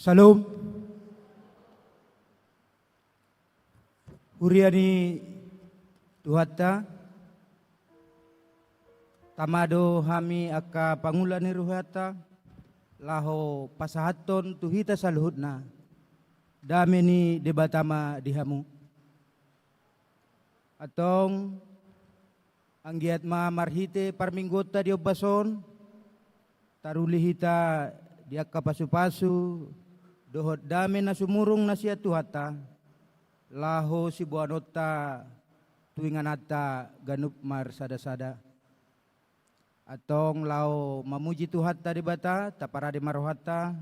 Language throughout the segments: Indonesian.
Salam. Uriani Tuhata. Tamado hami aka pangulani ruhata. Laho pasahaton tuhita saluhutna. Dameni debatama dihamu. Atong anggiat ma marhite parminggota diobason. Tarulihita diaka pasu-pasu. Dohot dame na sumurung na siya tuhata. Laho si buanota tuinganata ganup mar sada-sada. Atong lao mamuji tuhata di bata taparade marohata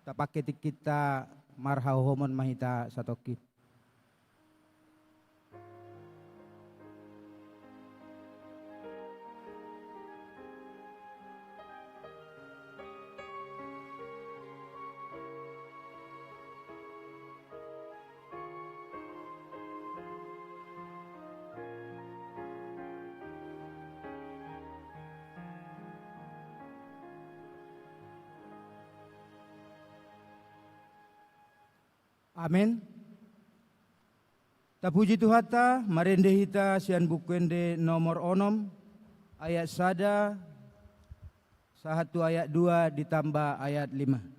tapaketik kita marhauhomon mahita satoki. Amin. Tapuji Tuhata, marende hita sian bukwende nomor onom, ayat 1, 1 ayat 2 ditambah ayat 5.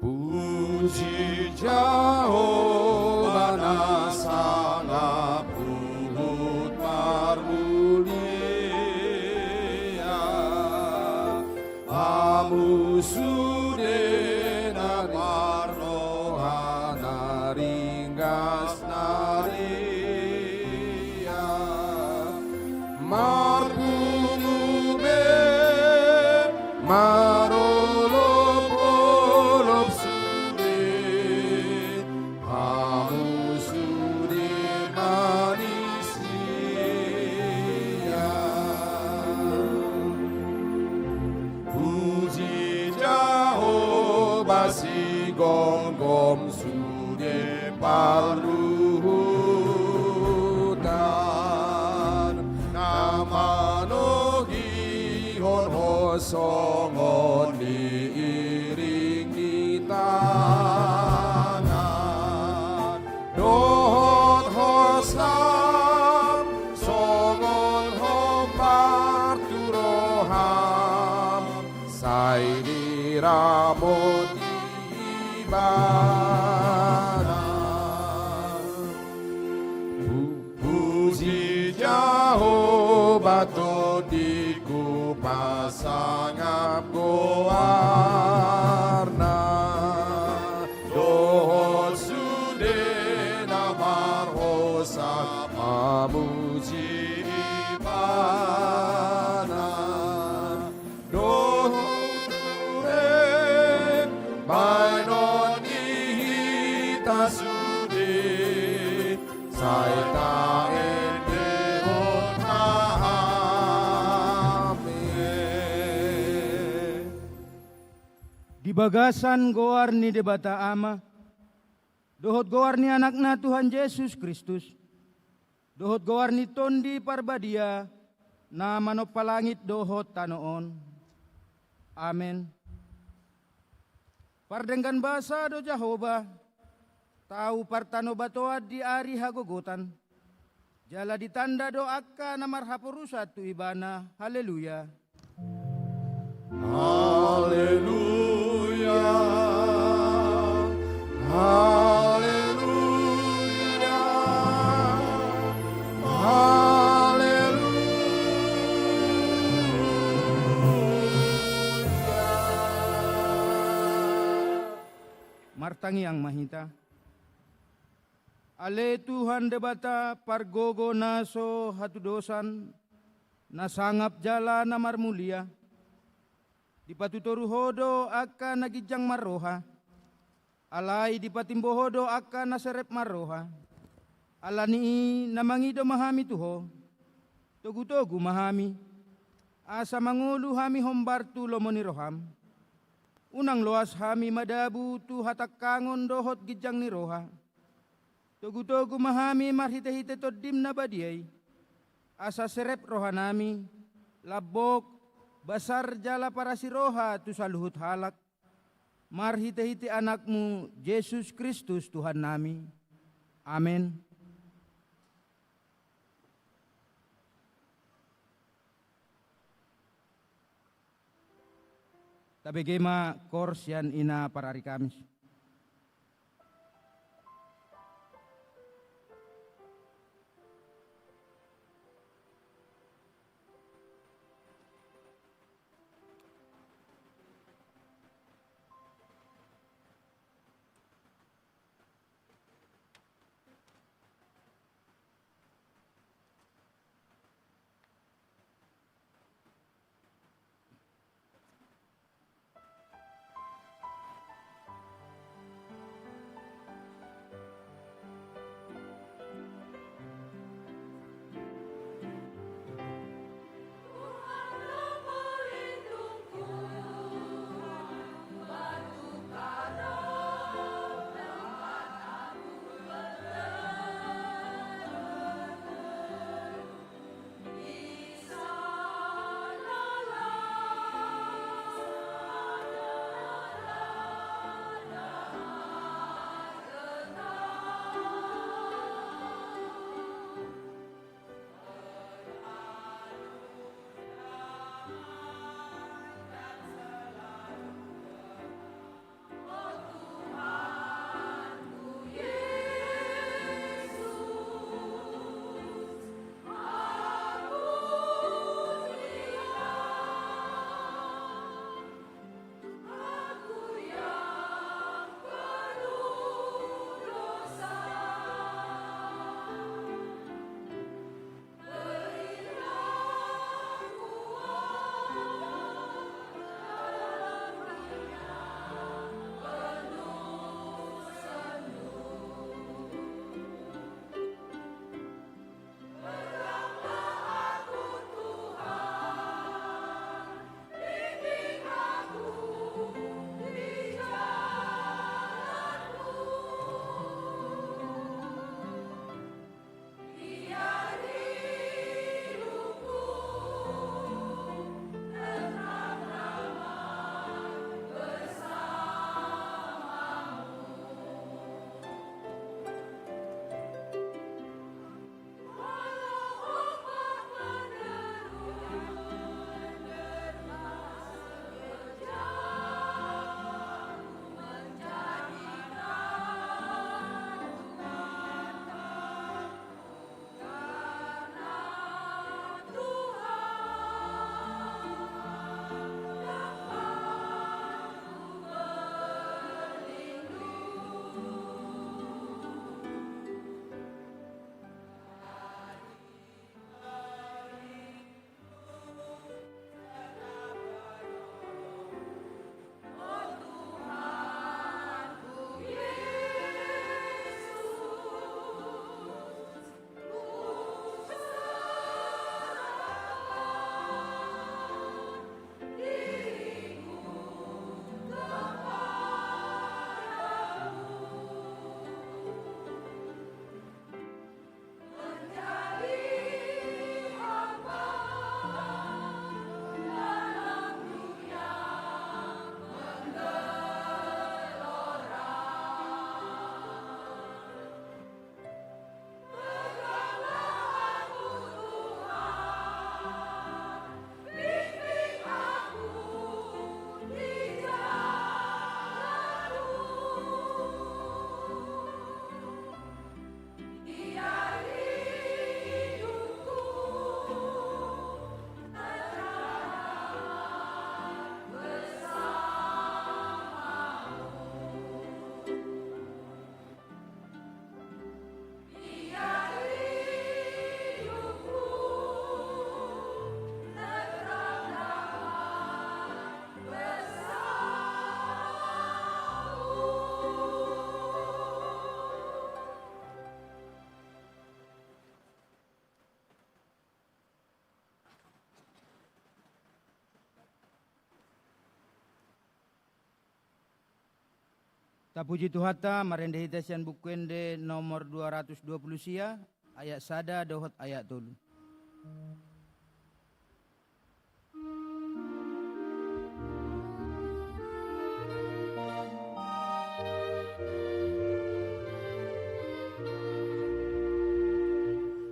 Puji Jehovah na sana puhut marmulia, amu sudena parnohana ringgas naria, marpumume marolop-olop sude, amu sude manusia. Puji Jehovah si gom-gom sude paluhutan, namanogi hon-hosongon diiringi tangan, dohot hoslam songon hompar turoham, saidi ramot ibana. Puji Jehovah todiku pasangap goarna, dohot sudena marhosa mamuji ibana, dohot turem bainon ihita sude, saita Di bagasan goar ni debata ama, dohot goar ni anakna Tuhan Yesus Kristus, dohot goar ni tondi parbadia, na manop palangit dohot tanoon. Amen. Pardenggan basa do Jehovah, tahu partano batoa di ari hagogotan, jala ditanda do akka na marhapurusa tu ibana. Haleluya. Haleluya, haleluya, haleluya. Martangi ang mahita. Ale Tuhan debata pargogo naso hatudosan, nasangap jala na marmulia. Di patuturu hodo akan nagijang maroha, alay di patimbohodo akan naserep maroha, alani namangido mahami tuho, togu-togu mahami, asa mangulu hami hombar tulo moniroham, unang loas hami madabu tu hatak kangon dohot gijang niroha, togu-togu mahami marhite-hite todim na badiay, asa serep rohanami, labok, basar jala para siroha tu saluhut halak, marhite-hite anakmu Yesus Kristus Tuhan nami. Amin. Tabegema korsian ina para hari Kamis. Tapuji Tuhata marende hitasian bukuende nomor 220 sia ayat sada dohot ayat tulu.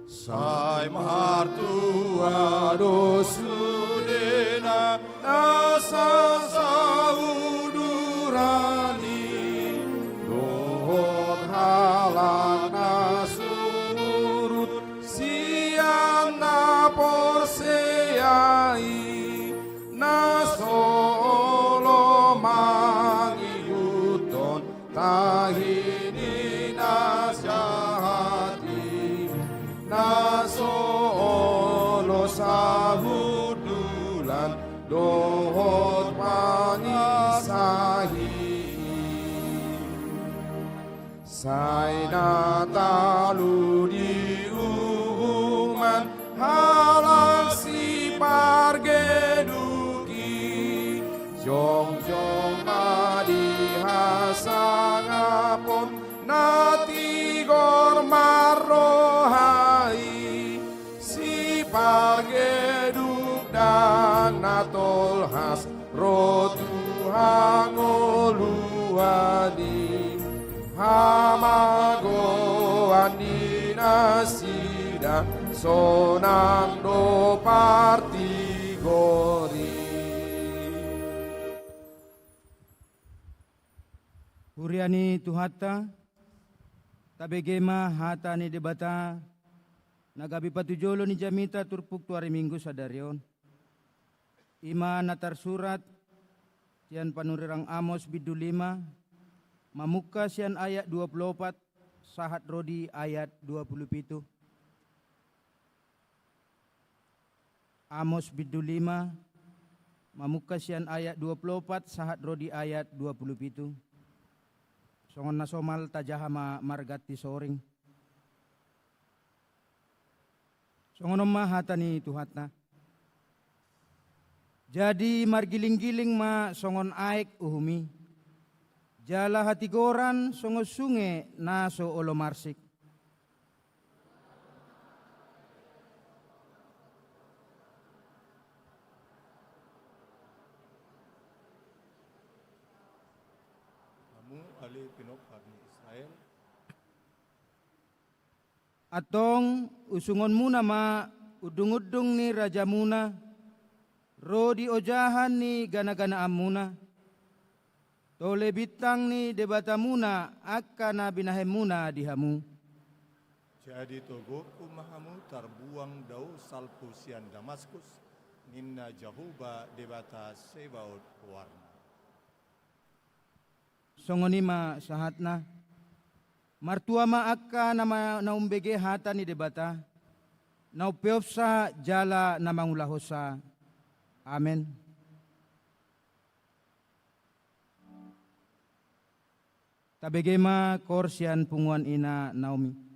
Sai martua dosudena nasa saudurani dohot halak nasurut siang na porseai nasolo mangiuton tahini nasyahati nasolo sahudulan dohot pangisahi sai natalu diuman halang si pargeduki jong madihasangapon natigor marohai si pageduk dan natolhas rotu hangoluani hamago andinasida sonando partigori. Huriani Tuhata tabegema hata ni debata nagabi patujolo ni jamita turpuk tuari minggu sadarion. Ima natar surat sian panurirang Amos bidu 5 mamuka sian ayat 24 sahat rodi ayat 27. Amos bidu 5 mamuka sian ayat 24 sahat rodi ayat 27. Songon nasomal tajahama margati soring. Songon hatani Tuhatna. Jadi margiling-giling ma songon aek uhumi. Jala hati goran songo sunge naso olo marsik. Ali pinopad ni Israel Atong usungon muna ma udung-udung ni raja muna rodi ojahan ni gana-gana amuna tole bitang ni debata muna akka na binahem muna dihamu. jadi togoku mahamu terbuang dau salpusian Damaskus ninna jahuba debata sebaut warna Songonima sahatna martua ma akka nama naumbege hata ni debata naupeofsa jala namangulahosa. Amen. Tabegema korsian punguan ina Naomi.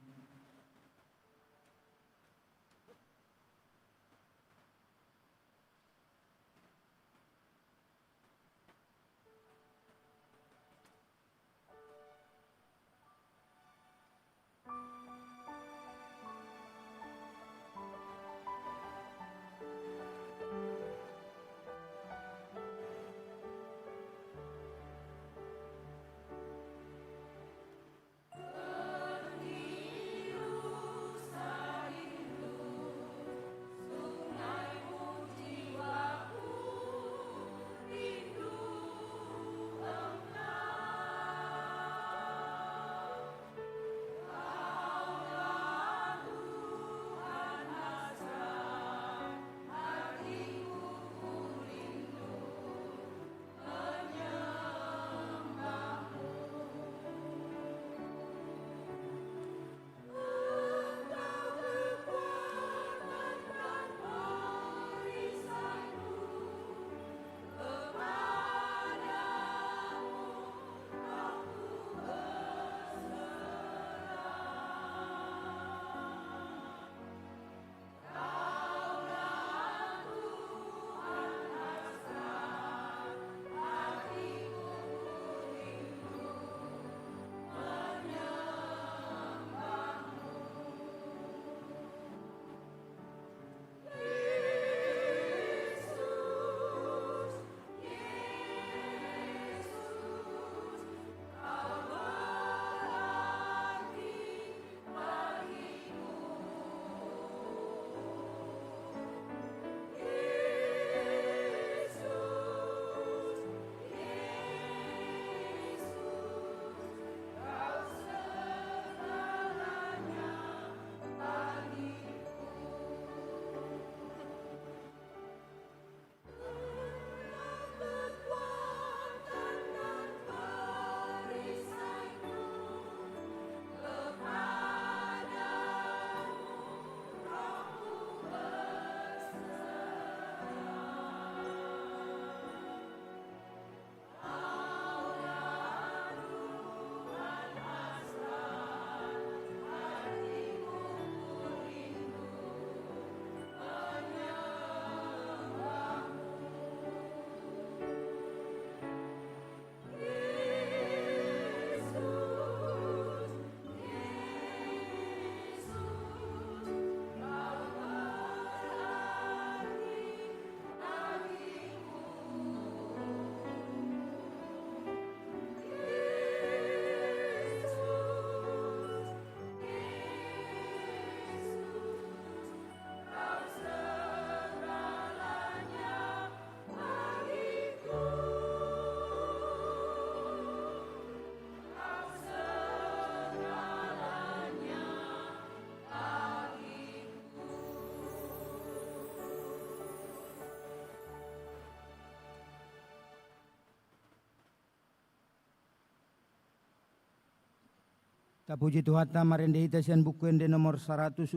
Tapuji Tuhan marendehita sian bukuende nomor 122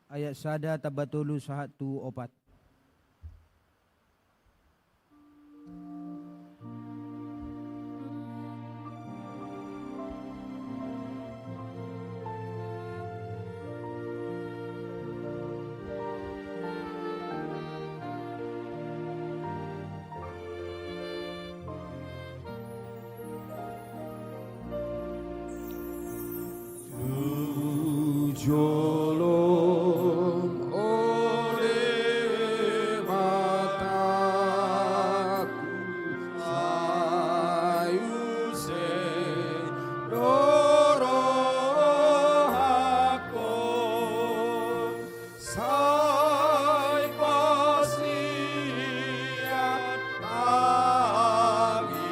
ayat sada tabatulu 1 opat. Jolong oleh mataku sayu sedorohaku sai pasiat tangiaku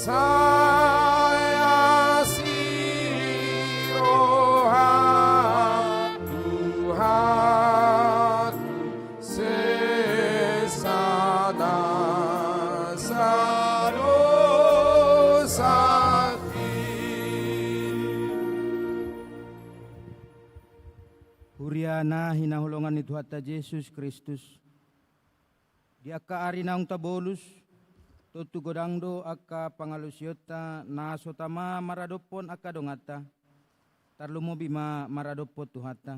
saya siroha Tuhanku sesana sadosaki. Huriana hinahulongan ni Tuhan Yesus Kristus. Di aka ari naung tabolus tutu godangdo aka pangalusyota na sotama maradopon aka dongata tarlumo bima maradopot tuhata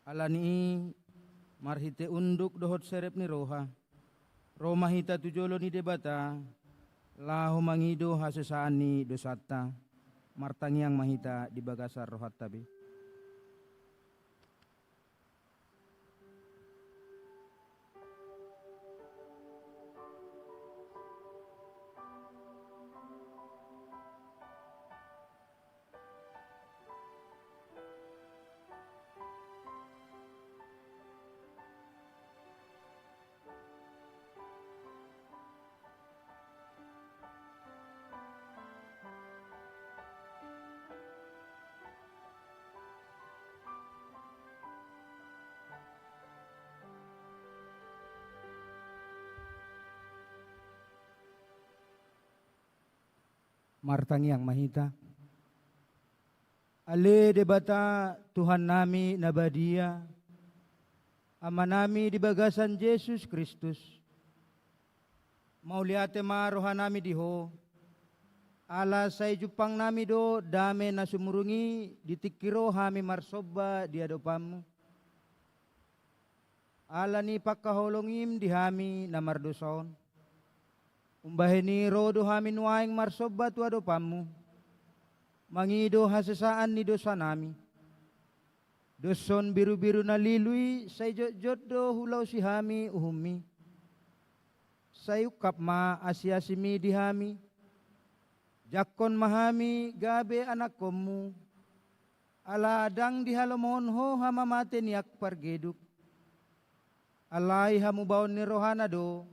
alani marhite unduk dohot serep ni roha roma hita tujolo ni debata lahu mangido hasesani dosata martangiang mahita di bagasar rohat tabi. Martangiang mahita. Ale debata Tuhan nami nabadia. Ama nami di bagasan Yesus Kristus. Mauliate maroha nami diho. Ala say jupang nami do dame na sumurungi ditikiro hami marsoba di adopamu. Ala ni pakaholongim di hami na mardosaon. Umbahini rodo hamin waing marsobat wado pamu. Mangido hasesaan ni dosa nami. Doson biru-biru na lilui say jot do hulau si hami uhumi. Sayukap ma asyasimi di hami. Jakon mahami gabe anak komu. Aladang di halomon ho hamamate niak pargeduk. Alai hamu baon ni rohana do.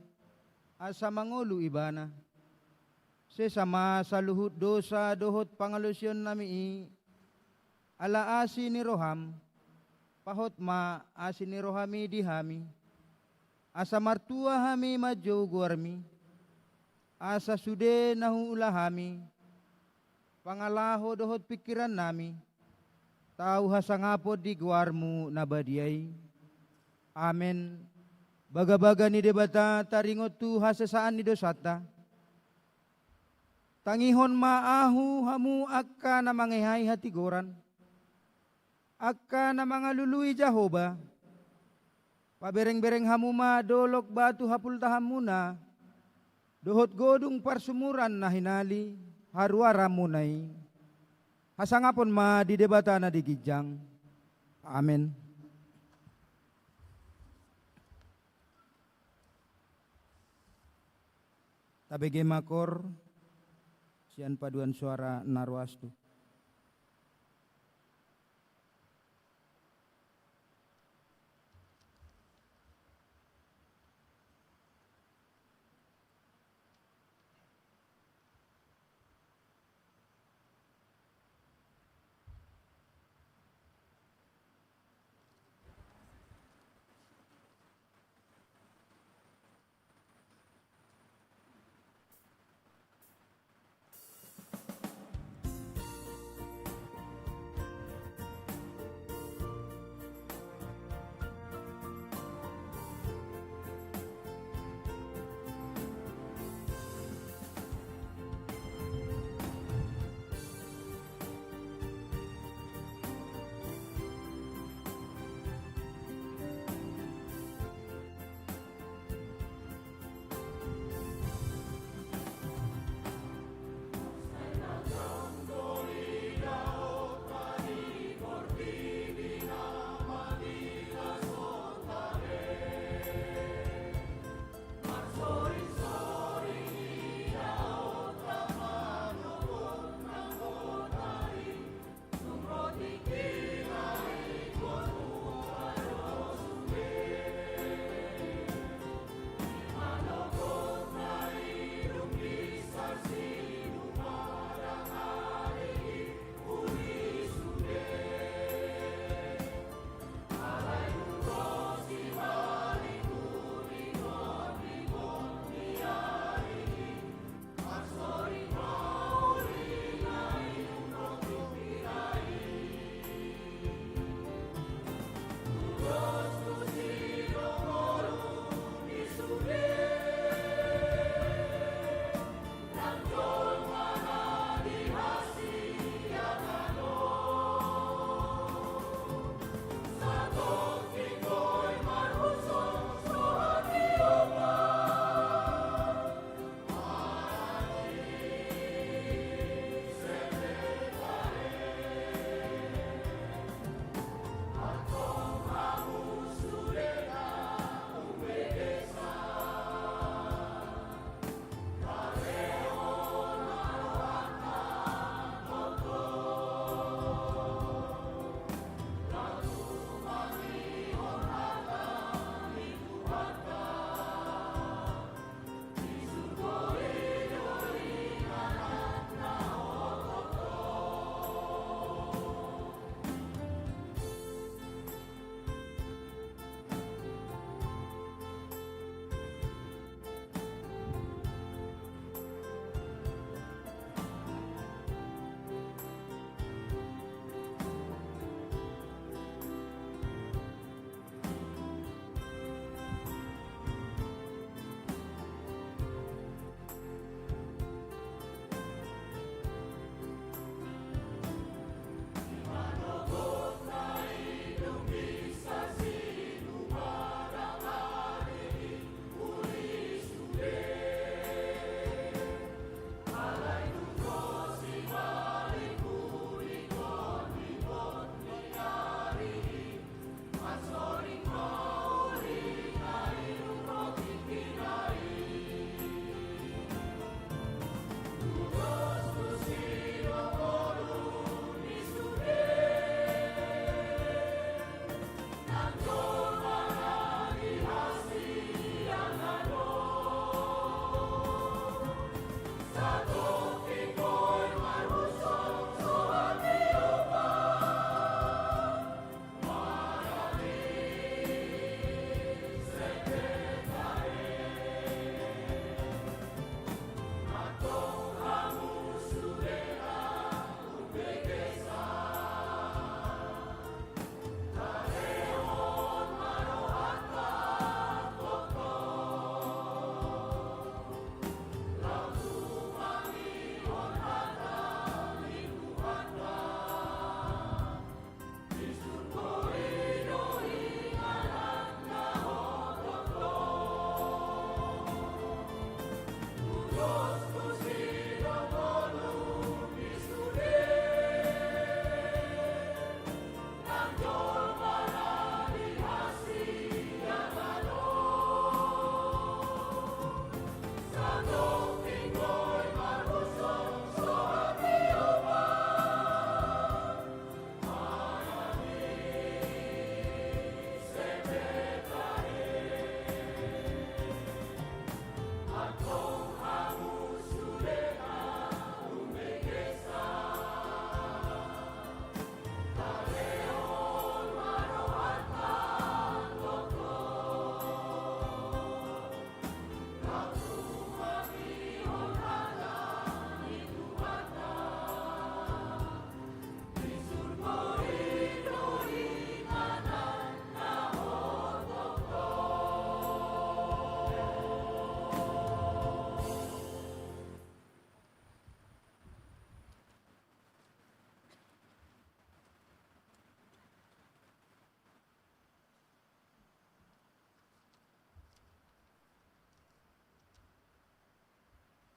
Asa mangulu ibana. Sesama saluhut dosa dohot pangalusyon nami ala asi ni roham. Pahot ma asi ni rohami dihami. Asa martua hami majo guarmi. Asa sude nahu ulahami. Pangalaho dohot pikiran nami. Tau hasangapod di guarmu nabadiay. Amen. Baga-baga ni debata taringot tu hasesaan ni dosata. Tangihon maahu hamu akka na mangihay hatigoran. Akka na mga lului Jahoba. Pabereng-bereng hamu ma dolok batu hapultaham muna. Dohot godung parsumuran na hinali. Haruara munay. Hasangapon ma di debata na digijang. Amen. Tabege makor. Sian paduan suara narwastu.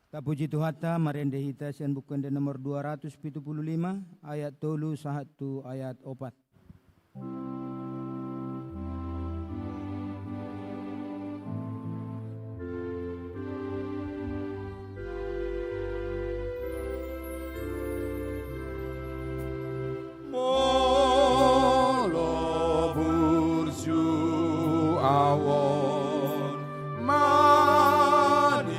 Tapuji Tuhata marende hita sian bukan de nomor 275 ayat 3 sahatu ayat 4. Molo burju awon manio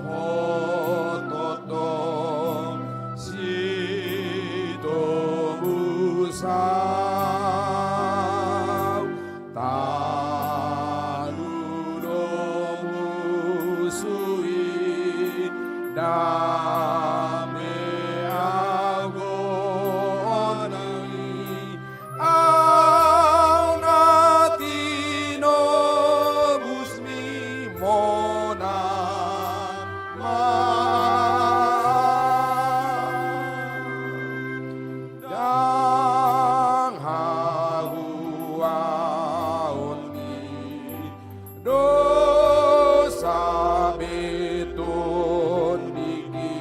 pototo sito busau taluno musui dame agonai au natino busmi mona dang haguaoni dosa beton diki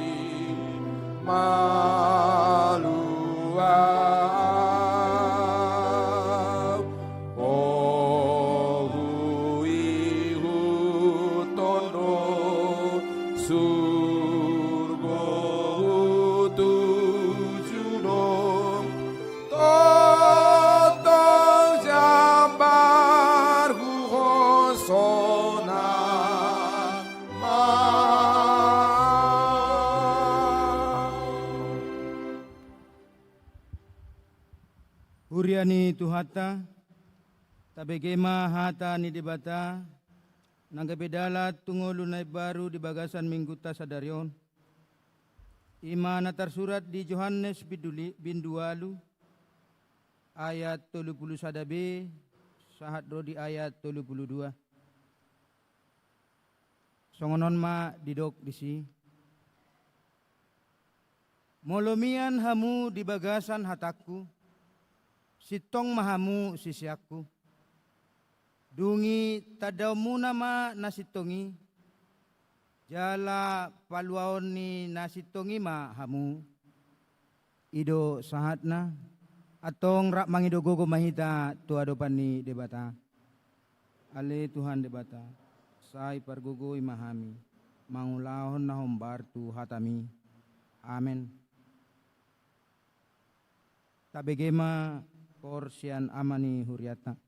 maluau ohui hutondo surgo tujudong totong jambar husona Huriani Tuhata tabegema hata ni debata nangga bedala tungolu nai baru di bagasan mingguta sadarion. Imana tersurat di Yohanes bindualu ayat 30 sadabe sahat rodi ayat 32. Songonon ma didok disi. Molomian hamu di bagasan hataku, sitong mahamu sisiaku. Dungi tadamu nama nasitongi, jala paluaon ni nasitongi mahamu. Ido sahatna, atong rak mangido gogo mahita tuadopan ni debata. Ale Tuhan debata, sai pargogo imahami, mangulahon na hombar tu hatami. Amen. Tabegema porsian amani huriata.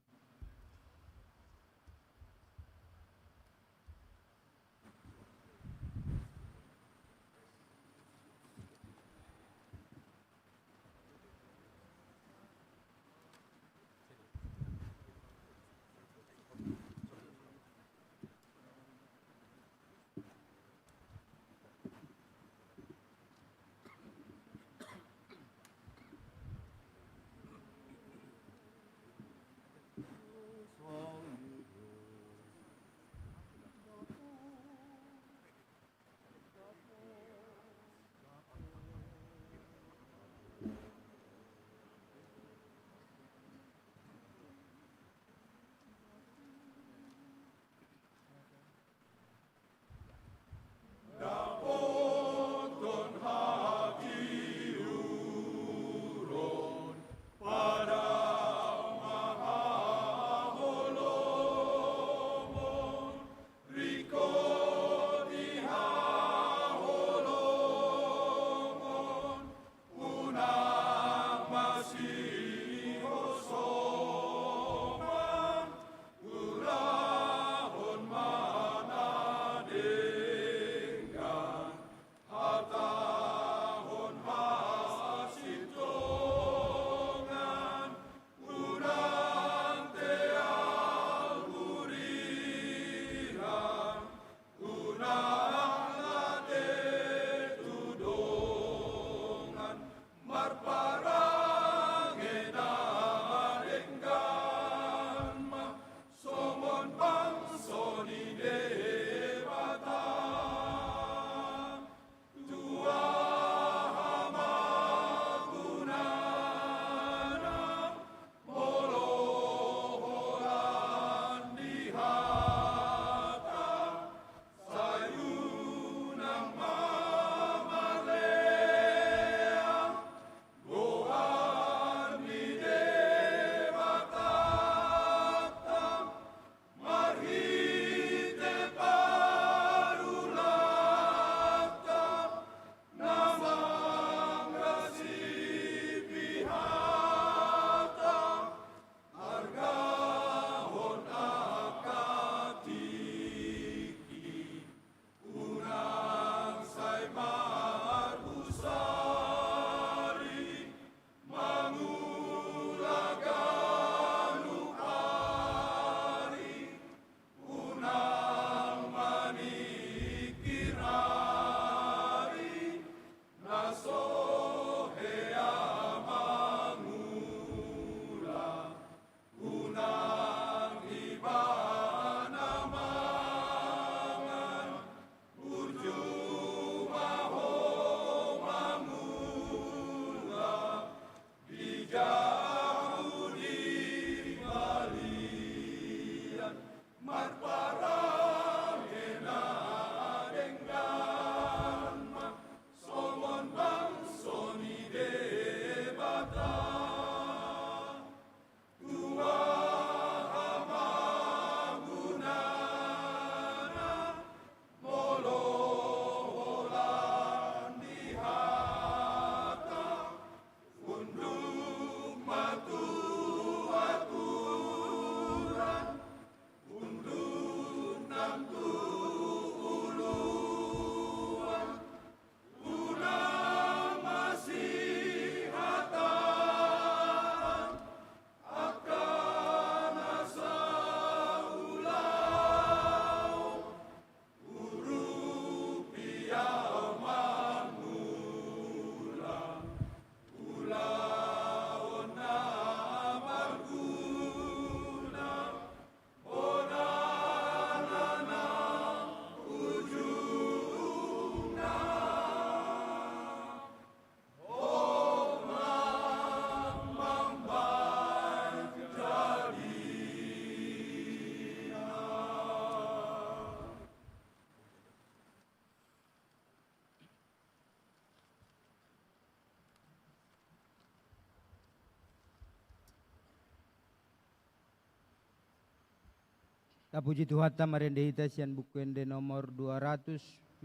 Tapuji Tuhan marendehita sian bukuende nomor 273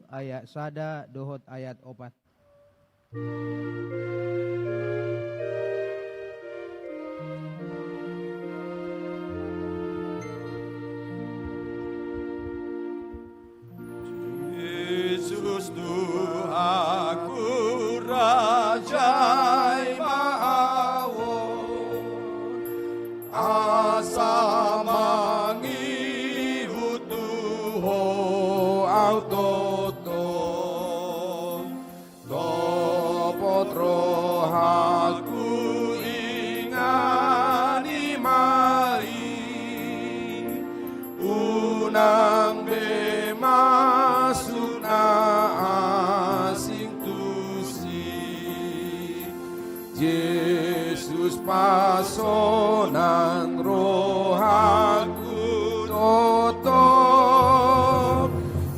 ayat sada dohot ayat 4. Yesus Tuhanku Rajai Ma'awon asa mangihutu ho au toto potro haku ingani mai unang be masuk na asing tusi Yesus pasonang rohaku toto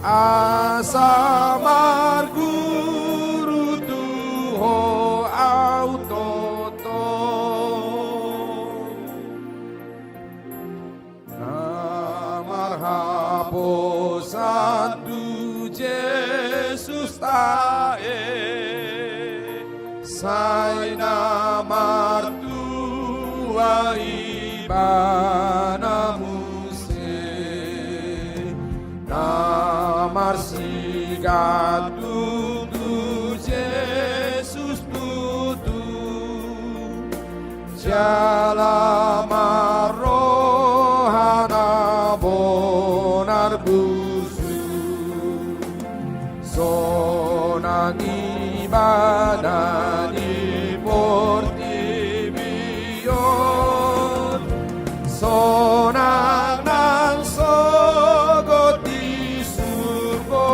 asa marguru tuho au toto namar haposan tu Yesus tae sai namar tua ibana muse namar sigatu tu Yesus tutu jala marohana bonar busu sonang ibadah di portibion sonang nang sogot di surga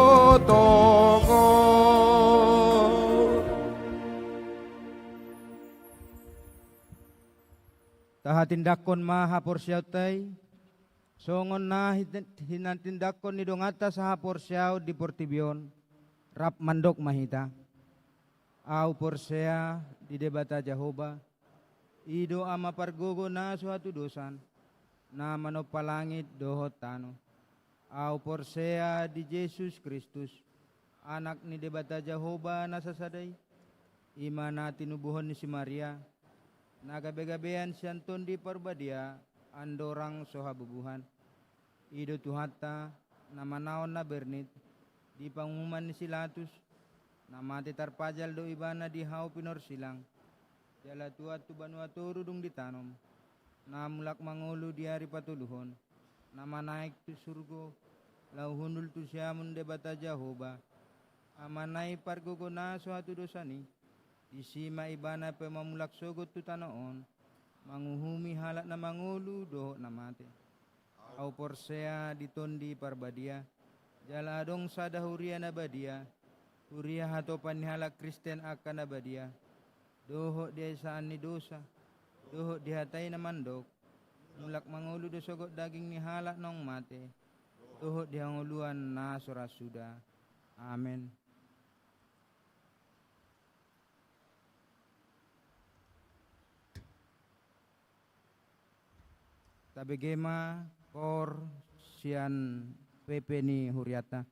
tongo Tahatindakon maha porsyautai songon na hinantindakon ni dongata saha porsyau di portibion rap mandok mahita au porsea di debata Jehovah ido ama pargogo na suatu dosan na manopalangit dohot tano au porsea di Yesus Kristus anak ni debata Jehovah na sasadai imana tinubuhon ni si Maria nagabe-gabean sianton di parbadia andorang soha bubuhan ido tuhata na manaon na bernit di pangumuman ni Silatus namati tarpajal do ibana di hau pinor silang jala tuat tu banua turudung ditanom namulak mangulu di hari patuluhon nama naik tu surgo lau hundul tu siamun debata Jehovah amanai pargogona suatu dosani isima ibana pemamulak sogot tu tanaon manguhumi halak na mangulu dohok namate au porsea ditondi parbadia jala adong sada huria na badia huria hatopan ni halak Kristen akan na badia dohok dia saan ni dosa dohok dihatai na mandok mulak mangulu do sogot daging ni halak nong mate dohok dihanguluan na surasuda amen. Tabegema kor sian pepe ni huriata.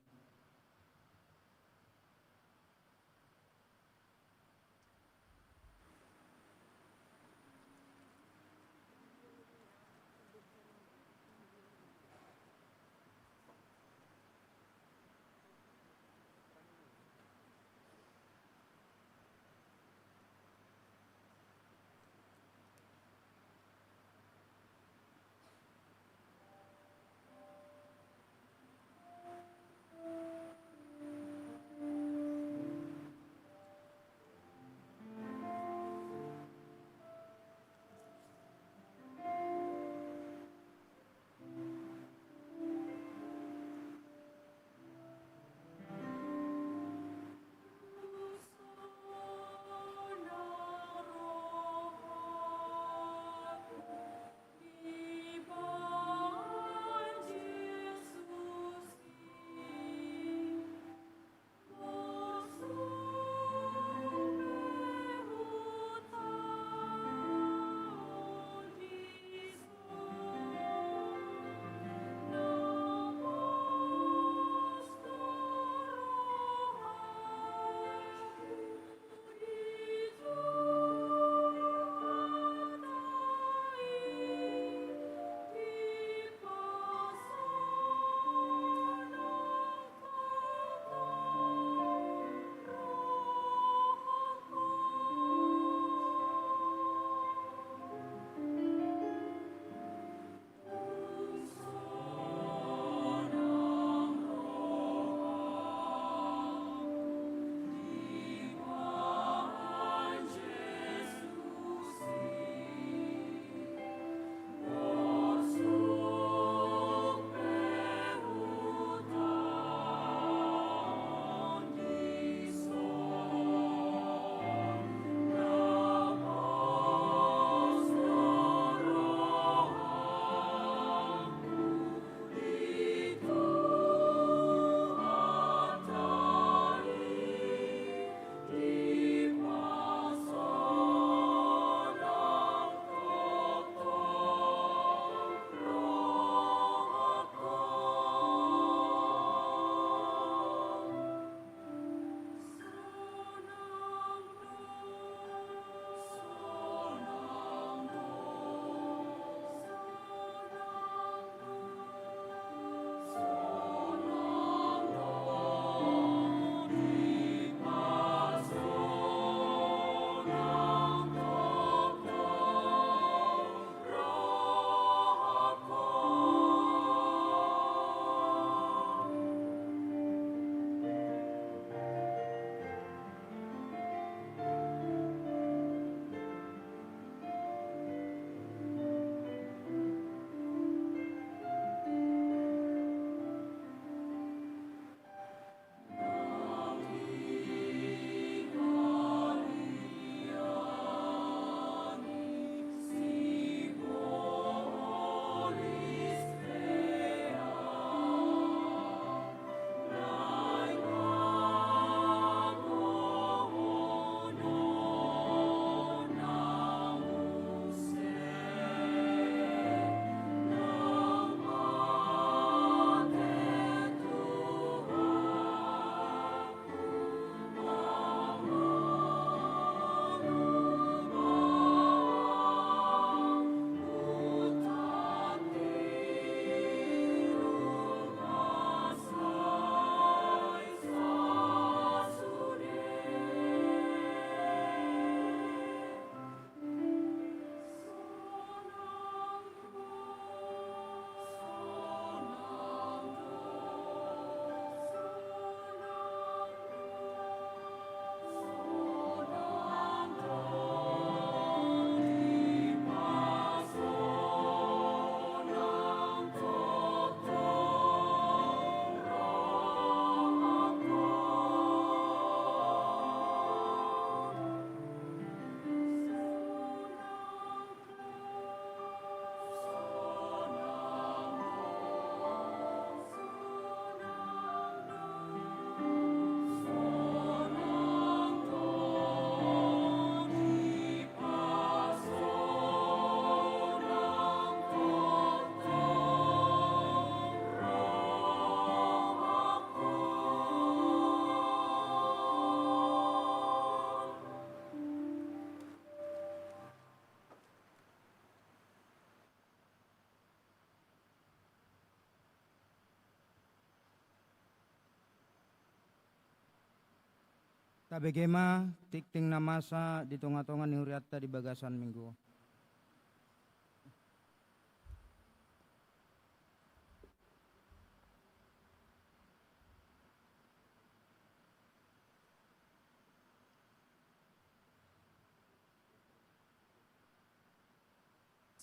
Tabegema tikting na masa di tonga-tonga ni huriatta di bagasan minggu.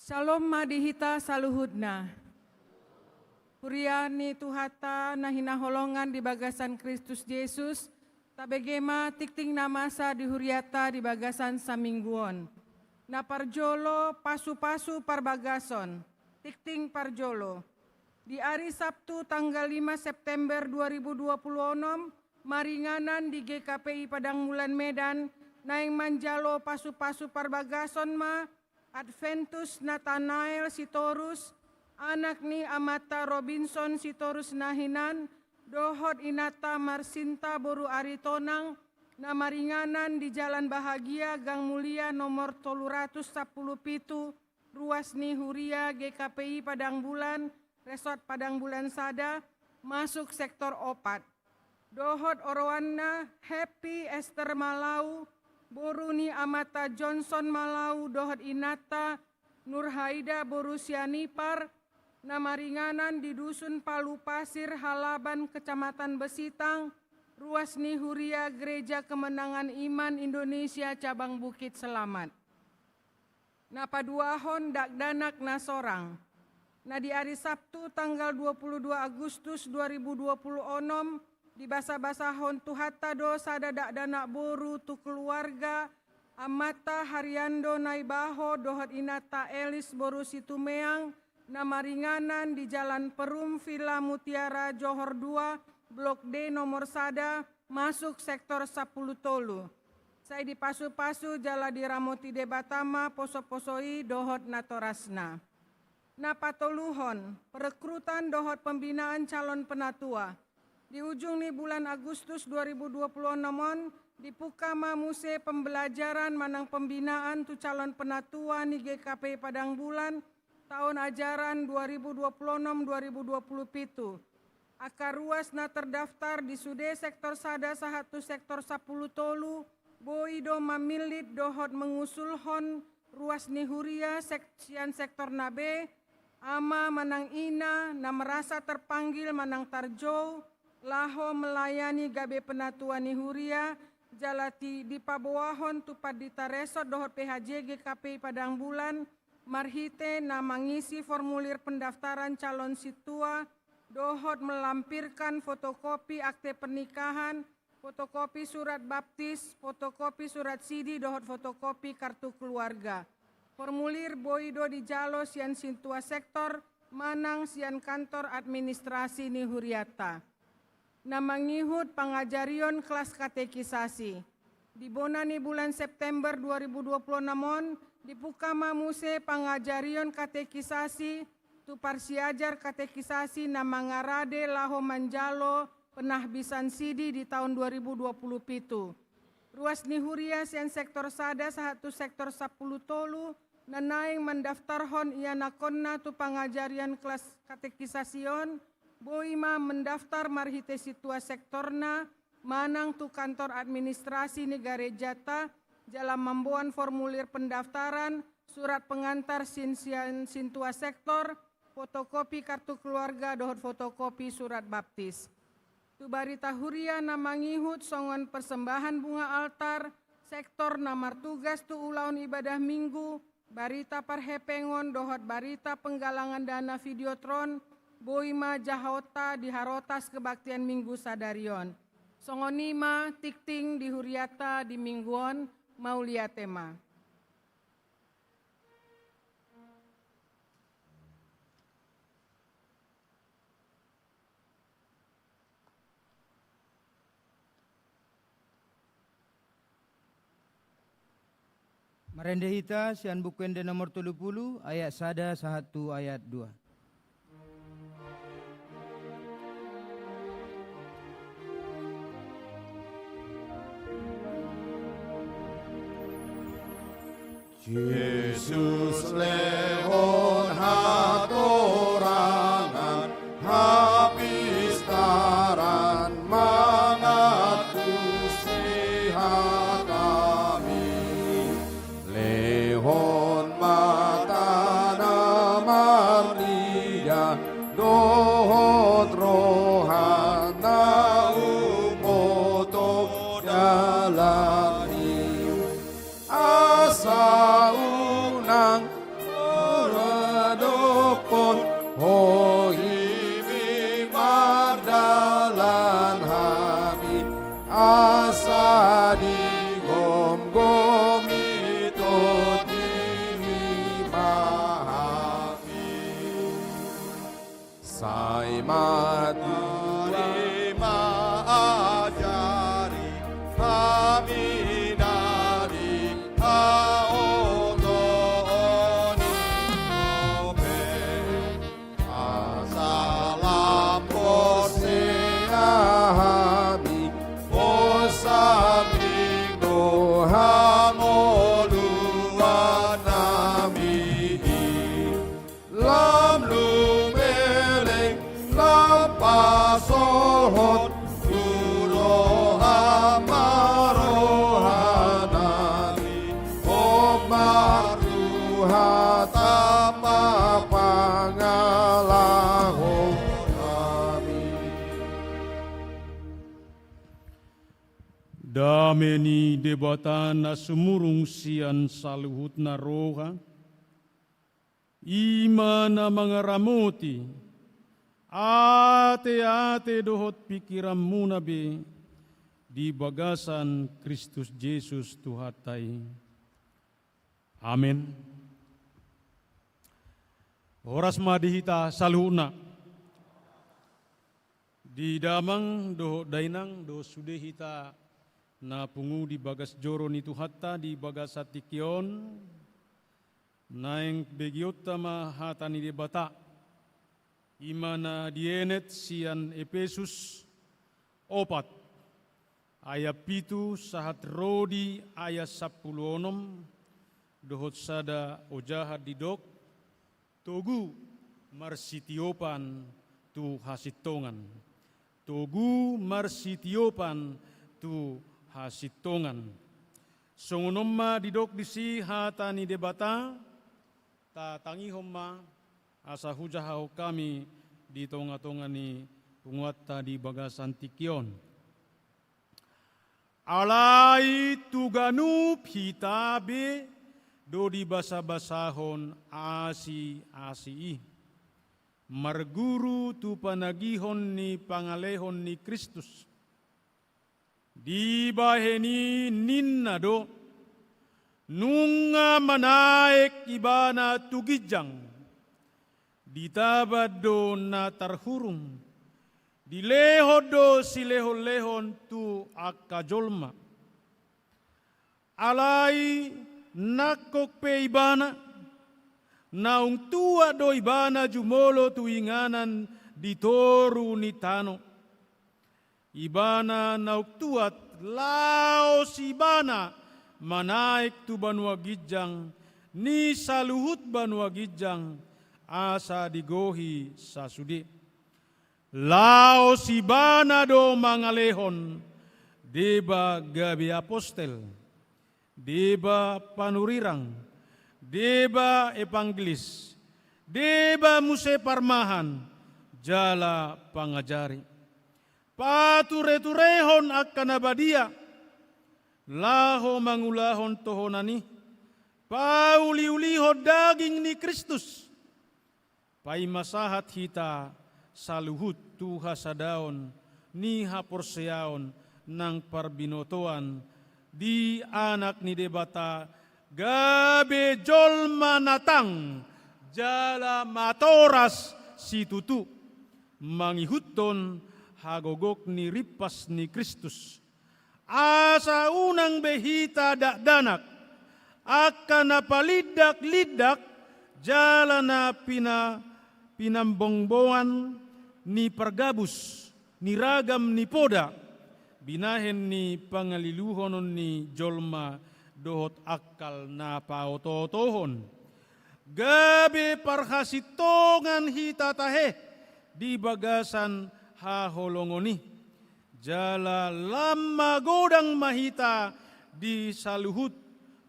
Shalom madihita saluhudna. Huriani tuhata nahina holongan di bagasan Kristus Yesus. Tabegema tikting namasa di huriata di bagasan samingguon. Na parjolo pasu-pasu parbagason. Tikting parjolo. Di hari Sabtu tanggal 5 September 2026, maringanan di GKPI Padang Bulan Medan, naing manjalo pasu-pasu parbagason ma, Adventus Nathanael Sitorus, anak ni Amata Robinson Sitorus Nahinan, dohot inata Marsinta Boru Aritonang, na maringanan di Jalan Bahagia Gang Mulia nomor 317, ruas ni Huria GKPI Padang Bulan, Resort Padang Bulan Sada, masuk sektor opat. Dohot Orowana Happy Esther Malau, Boruni Amata Johnson Malau, dohot inata Nurhaida Borusianipar, nama ringanan di Dusun Palu Pasir, Halaban, Kecamatan Besitang, ruas ni Huria Gereja Kemenangan Iman Indonesia Cabang Bukit Selamat. Napa duahon dakdanak nasorang. Nah di hari Sabtu tanggal 22 Agustus 2026, di basa-basahon tuhata dosa dadak danak boru tu keluarga Amata Haryando Naibaho dohot inata Elis Boru Situmeang, nama ringanan di Jalan Perum Villa Mutiara Johor 2 Blok D nomor Sada, masuk sektor 10 Tolu. Saya di pasu-pasu jala di Ramoti Debatama poso-posoi dohot natorasna. Napatoluhon perekrutan dohot pembinaan calon penatua. Di ujung nih bulan Agustus 2026 dipukama muse pembelajaran manang pembinaan tu calon penatua ni GKP Padang Bulan tahun ajaran 2026-2027. Akar ruas na terdaftar di Sude sektor Sada sahatu sektor 10 Tolu, Boido mamilit dohot mengusulhon ruas ni Huria seksian sektor Nabe, ama manang ina na merasa terpanggil manang tarjou, laho melayani gabe penatua ni Huria, jalati di pabawahon tupat di Taresot dohot PHJ GKP Padang Bulan, marhite na mengisi formulir pendaftaran calon situa, dohot melampirkan fotokopi akte pernikahan, fotokopi surat baptis, fotokopi surat sidi, dohot fotokopi kartu keluarga. Formulir boido di jalo sian sintua sektor, manang sian kantor administrasi ni Huriata. Na mangihut pangajarion kelas katekisasi. Di bonani bulan September 2026 dipukama muse pangajarion katekisasi tu parsiajar katekisasi na mangarade laho manjalo penahbisan sidi di tahun 2027. Ruas ni Huria sian sektor Sada satu sektor 10 Tolu nanaing mendaftarhon ia nakonna tu pangajarian kelas katekisasion, Boima mendaftar marhite situa sektorna, manang tu kantor administrasi negara jata, dalam membuat formulir pendaftaran, surat pengantar sinsian sintua sektor, fotokopi kartu keluarga, dohot fotokopi surat baptis. Tu barita Huria na mangihut songon persembahan bunga altar, sektor namar tugas tu ulaun ibadah minggu, barita parhepengon dohot barita penggalangan dana videotron, Boima Jahota di Harotas Kebaktian Minggu Sadarion. Songonima tikting di Huriata di Mingguon Maulia Tema. Marendehita sian bukuende nomor 30 ayat sada 1 ayat 2. Yesus lehon hatorangan habis taran mangat kusihan debata na sumurung sian saluhut na roha, ima na mga ramoti, ate dohot pikiram muna be, di bagasan Kristus Jesus Tuhatay. Amen. Oras madihita saluhuna. Di damang do dainang do sudehita na pungu di bagas joro ni Tuhatta di bagas atikion naeng begiot tama hata ni debata imana dienet sian Efesus 4 ayat 7 sahat rodi ayat 10 dohot sada ojahat didok togu marsitiopan tu hasitongan togu marsitiopan tu hasitongan. Songonomma didok disi hata ni debata, ta tangi homma asa hujahau kami di tonga-tonga ni punguatta di bagasan tikion. Alai tuganu hitabe do di basa-basahon asi. Marguru tu panagihon ni pangalehon ni Kristus. Di baheni ninna do nunga manaek ibana tugijang. Ditabad do na tarhurung. Dilehod do silehon-lehon tu akajolma. Alai nakok pe ibana. Naung tua do ibana jumolo tuinganan ditoru ni tano. Ibana nauk tuat laos ibana manaik tu banua gijang ni saluhut banua gijang asa digohi sasudi. Laos ibana do mangalehon deba gabi apostel deba panurirang deba evanggelis, deba muse parmahan, jala pangajari. Pature-turehon akan abadia, laho mangulahon tohonani, pauli-uliho daging ni Kristus. Paimasahat hita saluhut tuha sadaon, ni haporseaon nang parbinotoan, di anak ni debata, gabe jolma natang jala matoras si tutu mangihuton hagogok ni ripas ni Kristus asa unang behita dak danak akan napalidak-lidak jala na pinambongbongan ni pergabus ni ragam ni poda binahen ni pangaliluhonon ni jolma dohot akal na pautotohon. Gabi parhasitongan hitatahe di bagasan haholongoni. Jala lama godang mahita di saluhut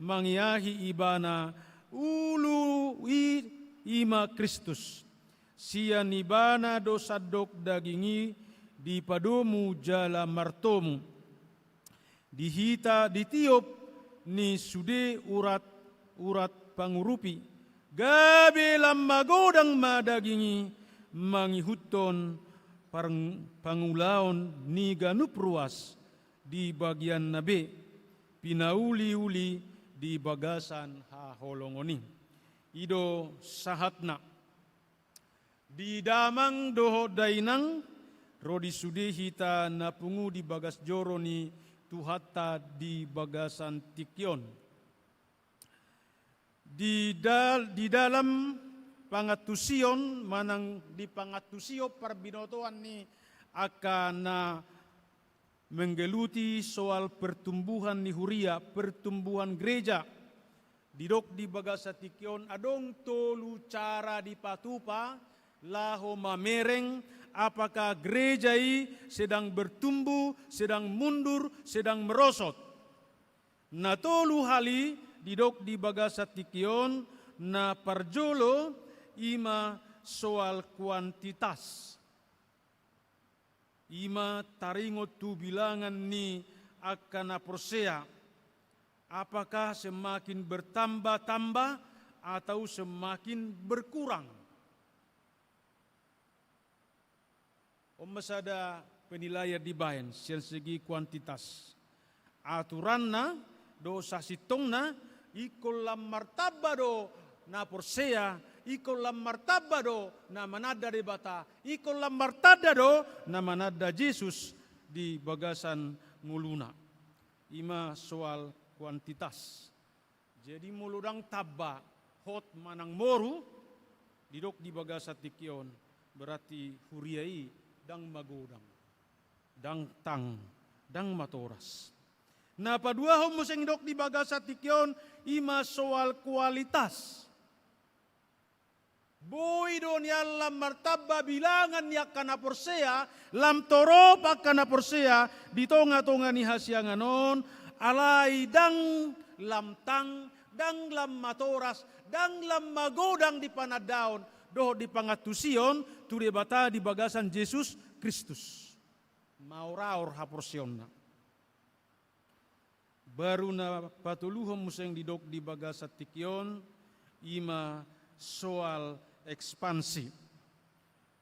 mangiahi ibana ulu ima Kristus. Sian ibana dosadok dagingi di padomu jala martomu. Dihita ditiup ni sude urat pangurupi gabe lamma godang madagingi mangihuton pangulaon ni ganup ruas di bagian nabe pinauli-uli di bagasan haholongoni ido sahatna di damang doho dainang rodi sude hita napungu di bagas joro ni Tuhatta di bagasan tikion. Di dalam pangatusion manang di pangatusio parbinotoan ni akan na menggeluti soal pertumbuhan ni huria, pertumbuhan gereja. Didok di bagasa tikion adong tolu cara di patupa laho mamereng apakah gereja sedang bertumbuh, sedang mundur, sedang merosot. Na tolu hali didok di bagasa tikion na parjolo ima soal kuantitas. Ima taringot tu bilangan ni akan aporsea Apakah semakin bertambah-tambah atau semakin berkurang? Masada penilaian di bahan sian segi kuantitas. Aturanna do sasitongna ikol lam martabado na porsea, ikol lam martabado na manada de bata, ikol lam martabado na manada Jesus di bagasan nguluna. Ima soal kuantitas. Jadi muludang tabba hot manang moru didok di bagasa tikion berarti huriai dang magodang, dang tang, dang matoras. Nah padua homo sing dok di bagasa tikion ima soal kualitas. Boy don lam martabba bilangan yak kana porsea, lam torop kana porsea di tonga-tonga ni hasyanganon alai dang lam tang, dang lam matoras, dang lam magodang di panadaon, doh di pangatusion, tu bata di bagasan Yesus Kristus. Mauraur haporsionna. Baru na patuluhom museng didok di bagasat tikion, ima soal ekspansi.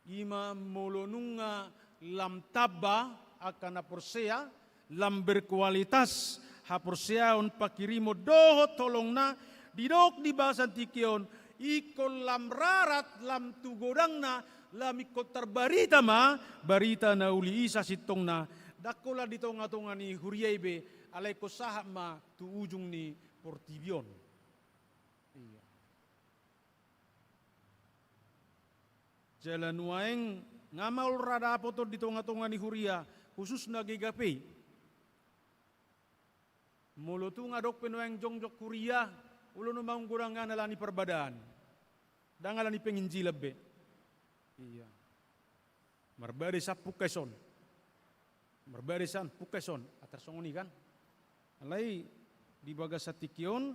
Ima molonunga lam tabba akan porsea, lam berkualitas haporseaon pakirimo doho tolongna didok di bahasan tikion ikon lam rarat lam tugodangna lam ikot terbarita ma barita na uli isa sitongna dakola di tonga-tonga ni huriaibe alay ko sahap ma tu ujung ni portibion. Iya. Jalan waeng ngamal rada apoto di tonga-tonga ni huria khusus na gigape. Mulu tu ngadok penuang jongjok kuria, ulo numang kurang ngalani perbadaan, dan ngalani penginjilab be. Iya. Marbarisan pukeson, marbarisan pukeson, atar songoni kan. Alai di bagasatikion,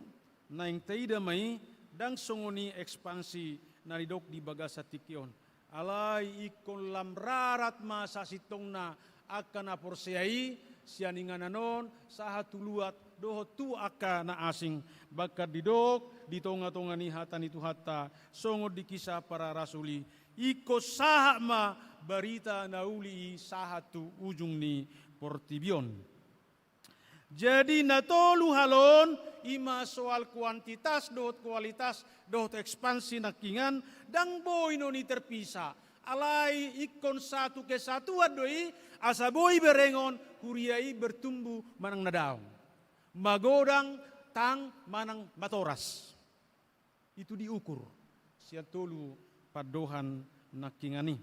naing taida mai, dan songoni ekspansi naridok di bagasatikion. Alai ikon lam rarat masa sitongna akan aporseai, sianingananon sahatuluat doho tu aka na asing bakat didok di tonga-tonga ni hatan itu hatta songo di kisah para rasuli iko saha ma barita nauli sahatu ujung ni portibion. Jadi natolu halon ima soal kuantitas dohot kualitas dohot ekspansi nakingan dang boy noni terpisah alai ikon satu kesatuan doi asaboi berengon huriai bertumbuh manang nadaong. Magodang tang manang matoras. Itu diukur. Siatolu padohan nakingani.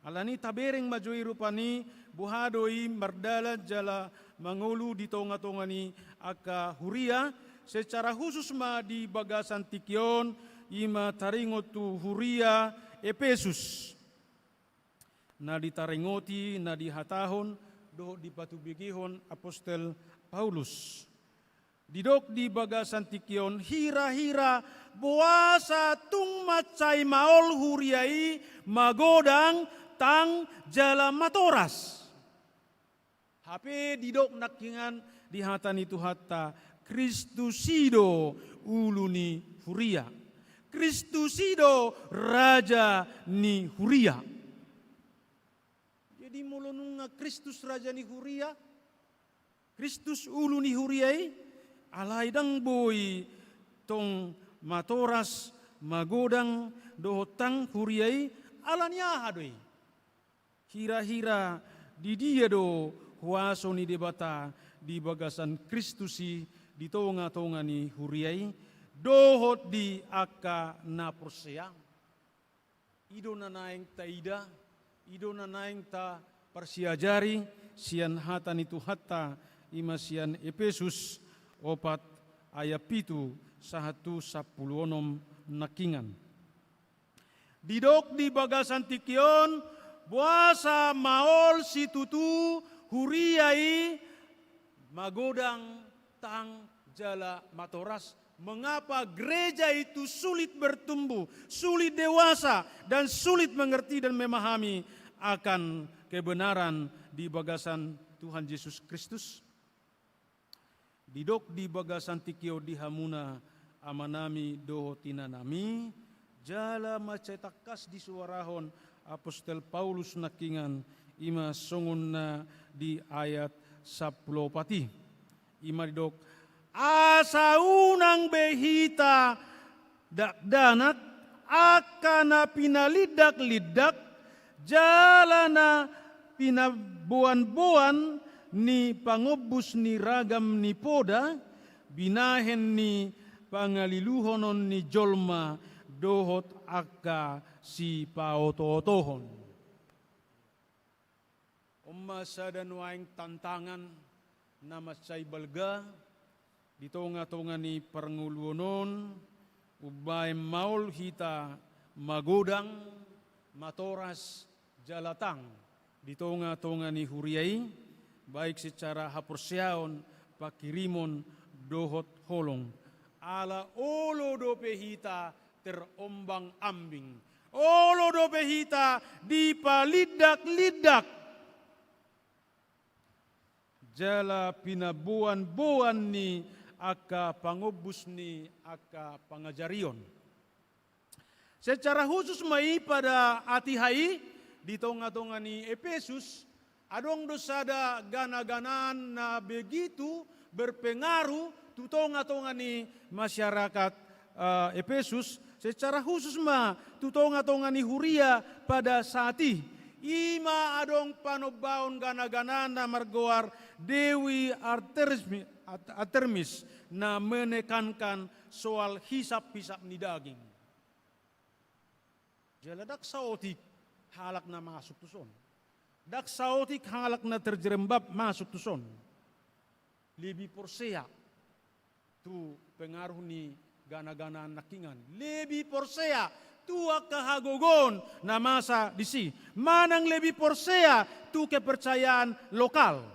Alani tabereng majoi rupani buhadoi mardala jala mangulu di tonga-tonga ni aka huria secara khusus ma di bagasan tikion ima taringotu huria Efesus. Na ditaringoti na dihatahon do di patubigihon Apostel Paulus. Didok di bagasan tikion hira-hira boasa tung macai maol huriai magodang tang jala matoras. HP didok nakingan di hatan itu hatta Kristusido uluni huria. Kristusido raja ni huria. Jadi mulununga Kristus raja ni huria. Kristus uluni huriai. Alai dang boy tong matoras magodang dohotang huriai alanya hadoi. Hira-hira di dia do huaso ni debata di bagasan Kristusi di tonga-tonga ni huriai dohot di aka na porseang. Ido na naeng taida, ido na naeng ta persiajari sian hatan itu hatta ima sian Efesus opat ayat pitu 1:10 nakingan. Didok di bagasan tikion buasa maol situtu huriai magodang tang jala matoras. Mengapa gereja itu sulit bertumbuh, sulit dewasa dan sulit mengerti dan memahami akan kebenaran di bagasan Tuhan Yesus Kristus? didok di bagasan tikio di hamuna amanami doho tinanami, jala macetakas di suarahon Apostel Paulus nakingan ima songon na di ayat 10 pati. Ima didok asa unang behita dakdanak akana pinalidak-lidak jalana pinabuan-buan ni pangobus ni ragam ni poda binahen ni pangaliluhonon ni jolma dohot akka si paoto-otohon. Umasa dan waing tantangan na masay balga dito nga ni parnguluonon ubay maul hita magodang matoras jalatang dito nga ni huriyay baik secara hapursyaon pakirimon dohot holong ala olo do pehita terombang ambing olo do pehita dipalidak-lidak jala pinabuan-buan ni aka pangubus ni aka pangajarion. Secara khusus mai pada atihai di tonga-tonga ni Efesus adong dosada gana-ganan na begitu berpengaruh tu tonga-tonga ni masyarakat Efesus. Secara khusus tu tonga-tonga ni Huria pada saat ima adong panobaon gana-ganan na margoar Dewi Artemis na menekankan soal hisap-hisap ni daging. Jala dak saotik halak na masuk tuson. Dak saotik halak na terjerembab masuk tuson. Lebih porsea tu pengaruh ni gana-gana nakingan. Lebih porsea tua kehagogon na masa di si. Manang lebih porsea tu kepercayaan lokal.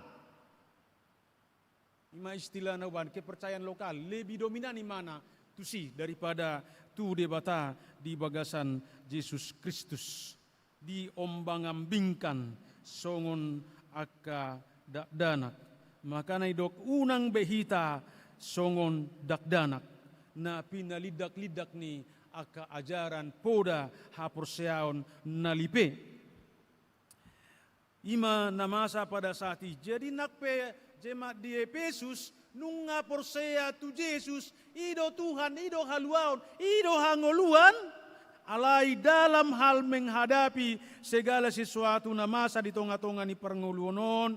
Ima istilah nawan kepercayaan lokal lebih dominan di mana tu si daripada tu debata di bagasan Yesus Kristus diombang-ambingkan songon aka dakdanak. Maka na idok unang behita songon dakdanak na pinalidak-lidak ni aka ajaran poda hapurseaon nalipe. Ima namasa pada saat ini. Jadi nakpe jemaat di Efesus nunga porsea tu Yesus ido Tuhan ido haluaon ido hangoluan alai dalam hal menghadapi segala sesuatu na masa di tonga-tonga ni pernguluonon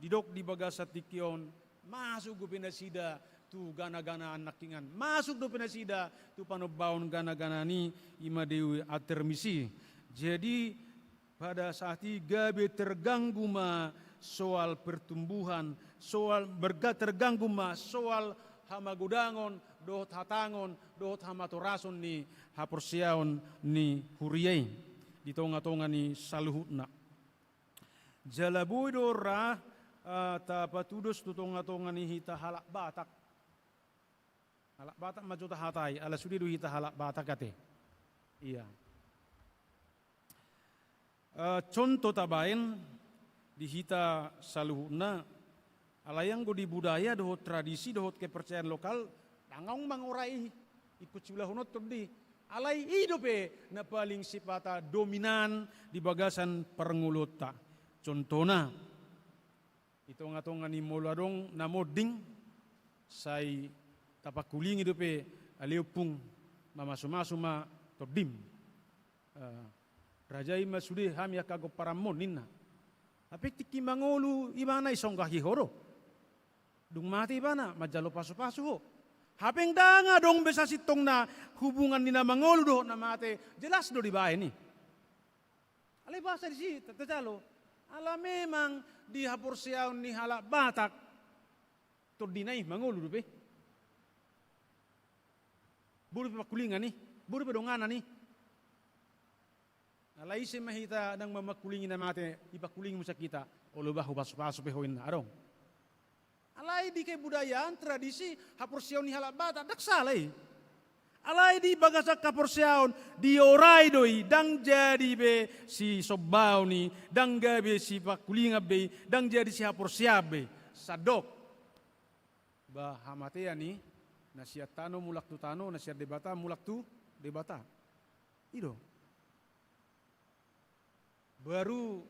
didok di bagasat tikion masuk go pinasida tu gana-gana nakingan masuk do pinasida tu panobaon gana-gana ni ima Dewi Artemisi. Jadi pada saat ini gabe terganggu soal pertumbuhan, soal terganggu soal hamagudangon, dohot hatangon, dohot hamatorason ni hapursiaon ni huriyay. Di tonga-tonga ni saluhutna. Jalabuy dora tapatudos tu tonga-tonga ni hita halak batak. Halak batak majuta hatay, ala sudido hita halak batak kate. Iya. Contoh tabain dihita saluhuna alayang go di budaya dohot tradisi dohot kepercayaan lokal tangang mangurai ikut culahunot tadi alai hidupe na paling sipata dominan di bagasan perngulota. Contohna itonga-tonga ni moladong namoding say tapakuling hidupe aliupung mamasuma-suma todim rajai masude ham ya kago paramon ninna. Tapi tiki mangolu imana isong kahihoro. Dung mati ibana majalo pasu-pasu ho. Hapeng danga dong besa sitong na hubungan nina mangolu do na mate jelas do di bae ni. Alay bahasa di si tatalo. Ala memang di hapursiaon ni halak batak to dinay mangolu do be. Buru pa kulingan ni, buru pa dongana ni. Alay si mahita nang mamakulingin na mate, ipakuling mo sa kita, o lubah hupas-paso pehoin na arong. Alay di kay budayaan, tradisi, hapursiyaon ni halabata, daksalay. Alay di bagasak kapursiyaon, di oray doy, dang jadi be si sobaw ni, dang gabi si pakuling be, dang jadi si hapursiyaw be, sadok. Bah hamatea ni nasia tano mulak tu tano, nasia debata mulak tu debata. Ido. Baru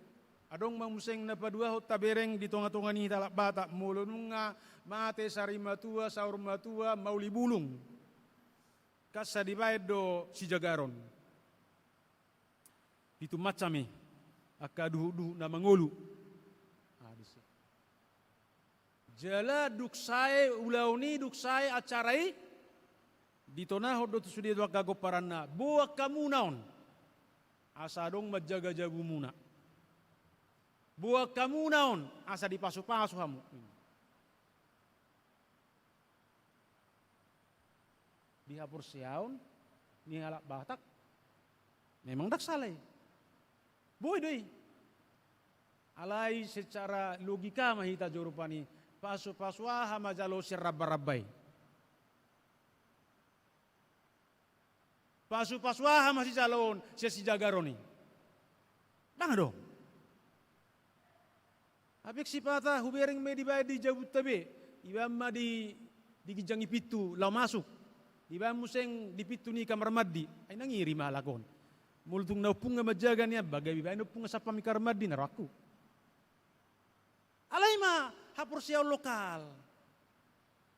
adong mamuseng na padua hot tabereng di tonga-tonga ni talak bata mulunung nga mate sari matua saur matua mauli bulung. Kasa dibayad do si jagaron. Itu macam aka duhu na mangolu. Jala duksai ulauni duksai acarai ditona hodot sudia dua gago paranna buak kamu naon asa dong majaga jabu muna buak kamu naon asa dipasu-pasu hamu dihapur siaun ni halak batak memang dak saleh boy doi alai secara logika mahita jorupani pasu-pasu hama jalo sirabarabai. Pasu-pasu hama si jalon si jagaroni. Dang dong. Apik si pata hubering me dibayar di jabut tabe. Ibam ma di gijangi pitu lau masuk. Ibam museng di pitu ni kamar mandi. Ay nangiri malakon. Multung naupung nga majaga niya bagay ibay naupung sa pamikar mandi naraku. Alay ma hapur siyaw lokal.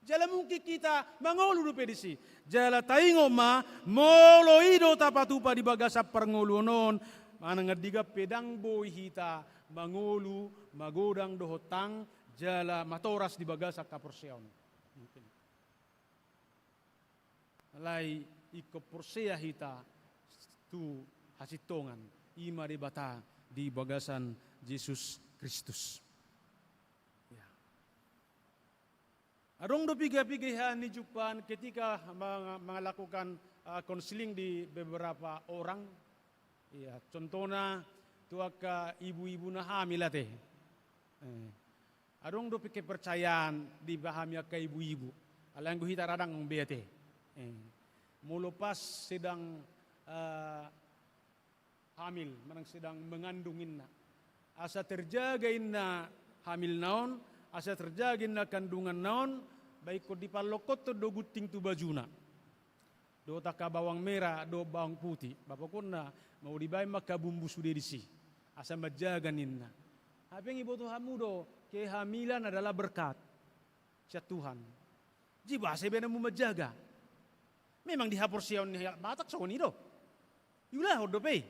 Jala mungkin kita mangolu do pedisi. Jala taingo ma molo ido tapatupa di bagasa perngolunon. Manang ngadiga pedang boy hita mangolu magodang dohotang jala matoras di bagasa kapur siyaw. Alay iko porseya hita tu hasitongan ima di bata di bagasan Yesus Kristus. Adong do piga-pigahan ni Jupan ketika melakukan konseling di beberapa orang. Ya, contohnya tuaka ibu-ibu na hamil teh. Adong do kepercayaan di bahamnya ke ibu-ibu. Alang guhita radang ng bete. Mulu pas sedang hamil, manang sedang mengandungin na. Asa terjagain na hamil naon, asa terjagain na kandungan naon, baik ko di palokot to do guting tu bajuna. Do taka bawang merah, do bawang putih. Bapak ko na mau dibay makabumbu sudah disi. Asa majaganin na. Apa yang ibu Tuhanmu do kehamilan adalah berkat sia Tuhan. Jiba sebena mu majaga. Memang dihapur siaun ni batak soni do. Yulah do pe.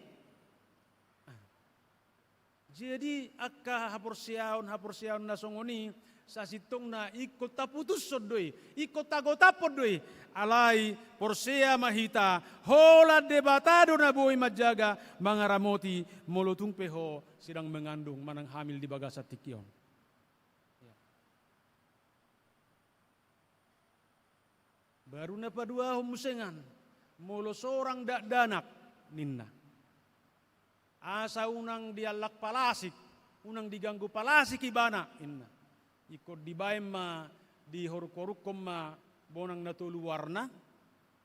Jadi akka hapur siaun na songoni sa sitong na ikot taputus sodoi, ikot tagotapod doi, alai porsea mahita, hola debatado na buhay majaga, mga ramoti, mulutung peho, sidang mengandung, manang hamil di bagasa tikyon. Baru na padua humusengan, mulo sorang danak ninna. Asa unang dialak palasik, unang diganggu palasik ibana, inna. Ikut dibayam ma di horuk-horukom ma bonang natulu warna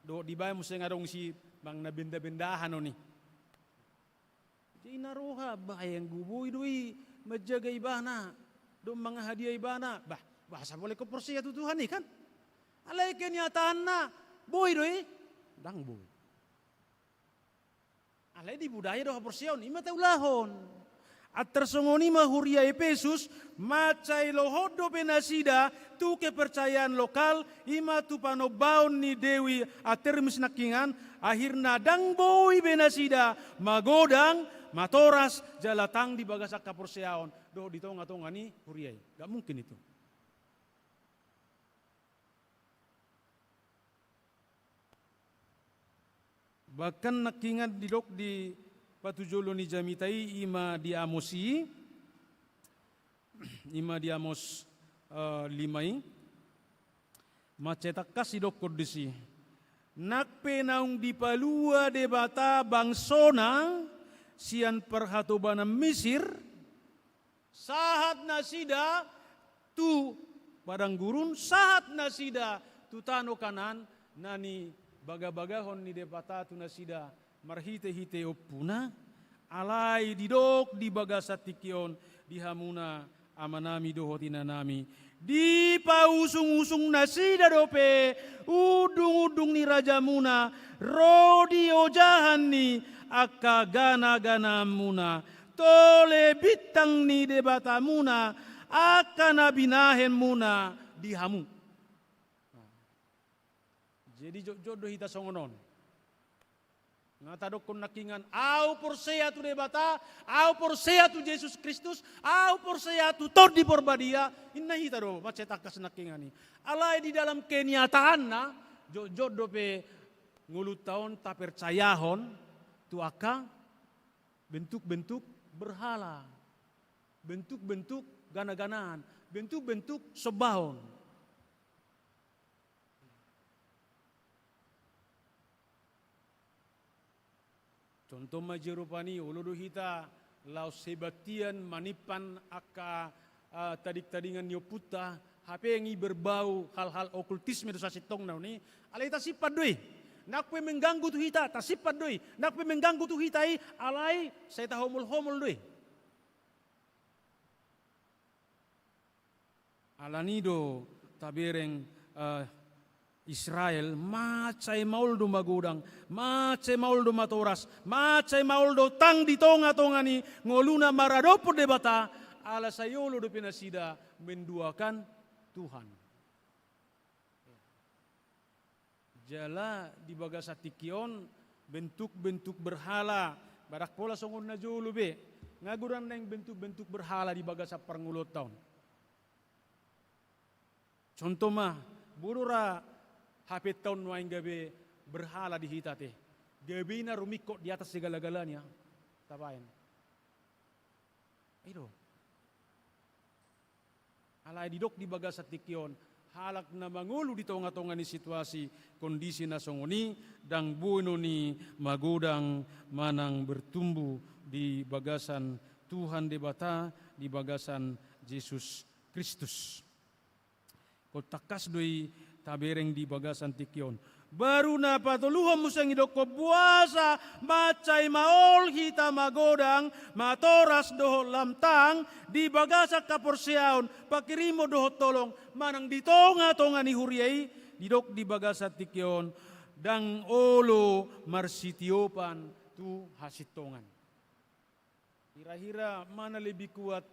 do dibayam museng adong si bang na benda-bendahan ni. Di naroha bayang guboy doi majaga ibana do mga hadiah ibana bah bahasa boleh ko porsiya tutuhan ni kan. Alay kenyataan na boy doi dang boy. Alay di budaya do porsiyon ima taulahon. At tersongoni mahuria Efesus macai lohodo benasida tu kepercayaan lokal ima tu panobaon ni Dewi atermis nakingan akhirna dang boy benasida magodang matoras jalatang di bagasak kaporseaon do di tonga-tonga ni huriai. Gak mungkin itu. Bahkan nakingan didok di patujolo ni jamitai ima di Amosi, ima di Amos limai, macetak kasih dok kondisi. Nakpe naung di palua debata bangsona, sian perhatobana Mesir, sahat nasida tu padang gurun, sahat nasida tu tano kanan, nani baga-bagahon ni debata tu nasida, marhite-hite opuna alai didok di bagasa tikion di hamuna amanami dohotina nami Di pausung-usung nasida dope, udung-udung ni Raja Muna, rodi ojahan ni akka gana-gana muna, tole bitang ni debata muna, akka nabinahen muna dihamu. Jadi jodoh hita songonon. Ngatadok kon nakingan, au porseya tu debata, au porseya tu Yesus Kristus, au porseya tu tod di porbadia, inna hita do macetakas nakingani. Alai di dalam kenyataan na, jodoh pe ngulut tahun tak percayahon, tu aka bentuk-bentuk berhala, bentuk-bentuk gana-ganaan, bentuk-bentuk sebahon. Contoh majerupani uludu hita lau sebatian manipan aka tadik-tadingan nyoputa HP yang berbau hal-hal okultisme dosa sitong nau ni alai tasipat doi nak pe mengganggu tu hita tasipat doi nak pe mengganggu tu hitai alai saya tahu homol-homol doi alanido tabereng Israel macai mauldo magudang, macai mauldo matoras, macai mauldo tang di tonga-tonga ni ngoluna maradopo debata ala sayolo do pinasida menduakan Tuhan. Jala di bagasa tikion bentuk-bentuk berhala barak pola songon na jolo be ngaguran neng bentuk-bentuk berhala di bagasa parngulot taon. Contoh mah burura HP tahun nuaing gabe berhala di hita teh. Gabe na rumikot di atas segala-galanya. Tapain. Itu. Alai didok di bagasa tikion. Halak na mangulu di tonga-tonga ni situasi kondisi na songoni. Dang buino ni magudang manang bertumbuh di bagasan Tuhan debata. Di bagasan Yesus Kristus. Kotakas doi tabereng di bagasan tikion. Baru na patuluhan mo sang idoko buasa, macay maol hita magodang, matoras doho lamtang, di bagasa kaporsiaon, pakirimo doho tolong, manang di tonga-tonga ni huriay, didok di bagasa tikion, dang olo marsitiopan tu hasitongan. Hira-hira mana lebih kuat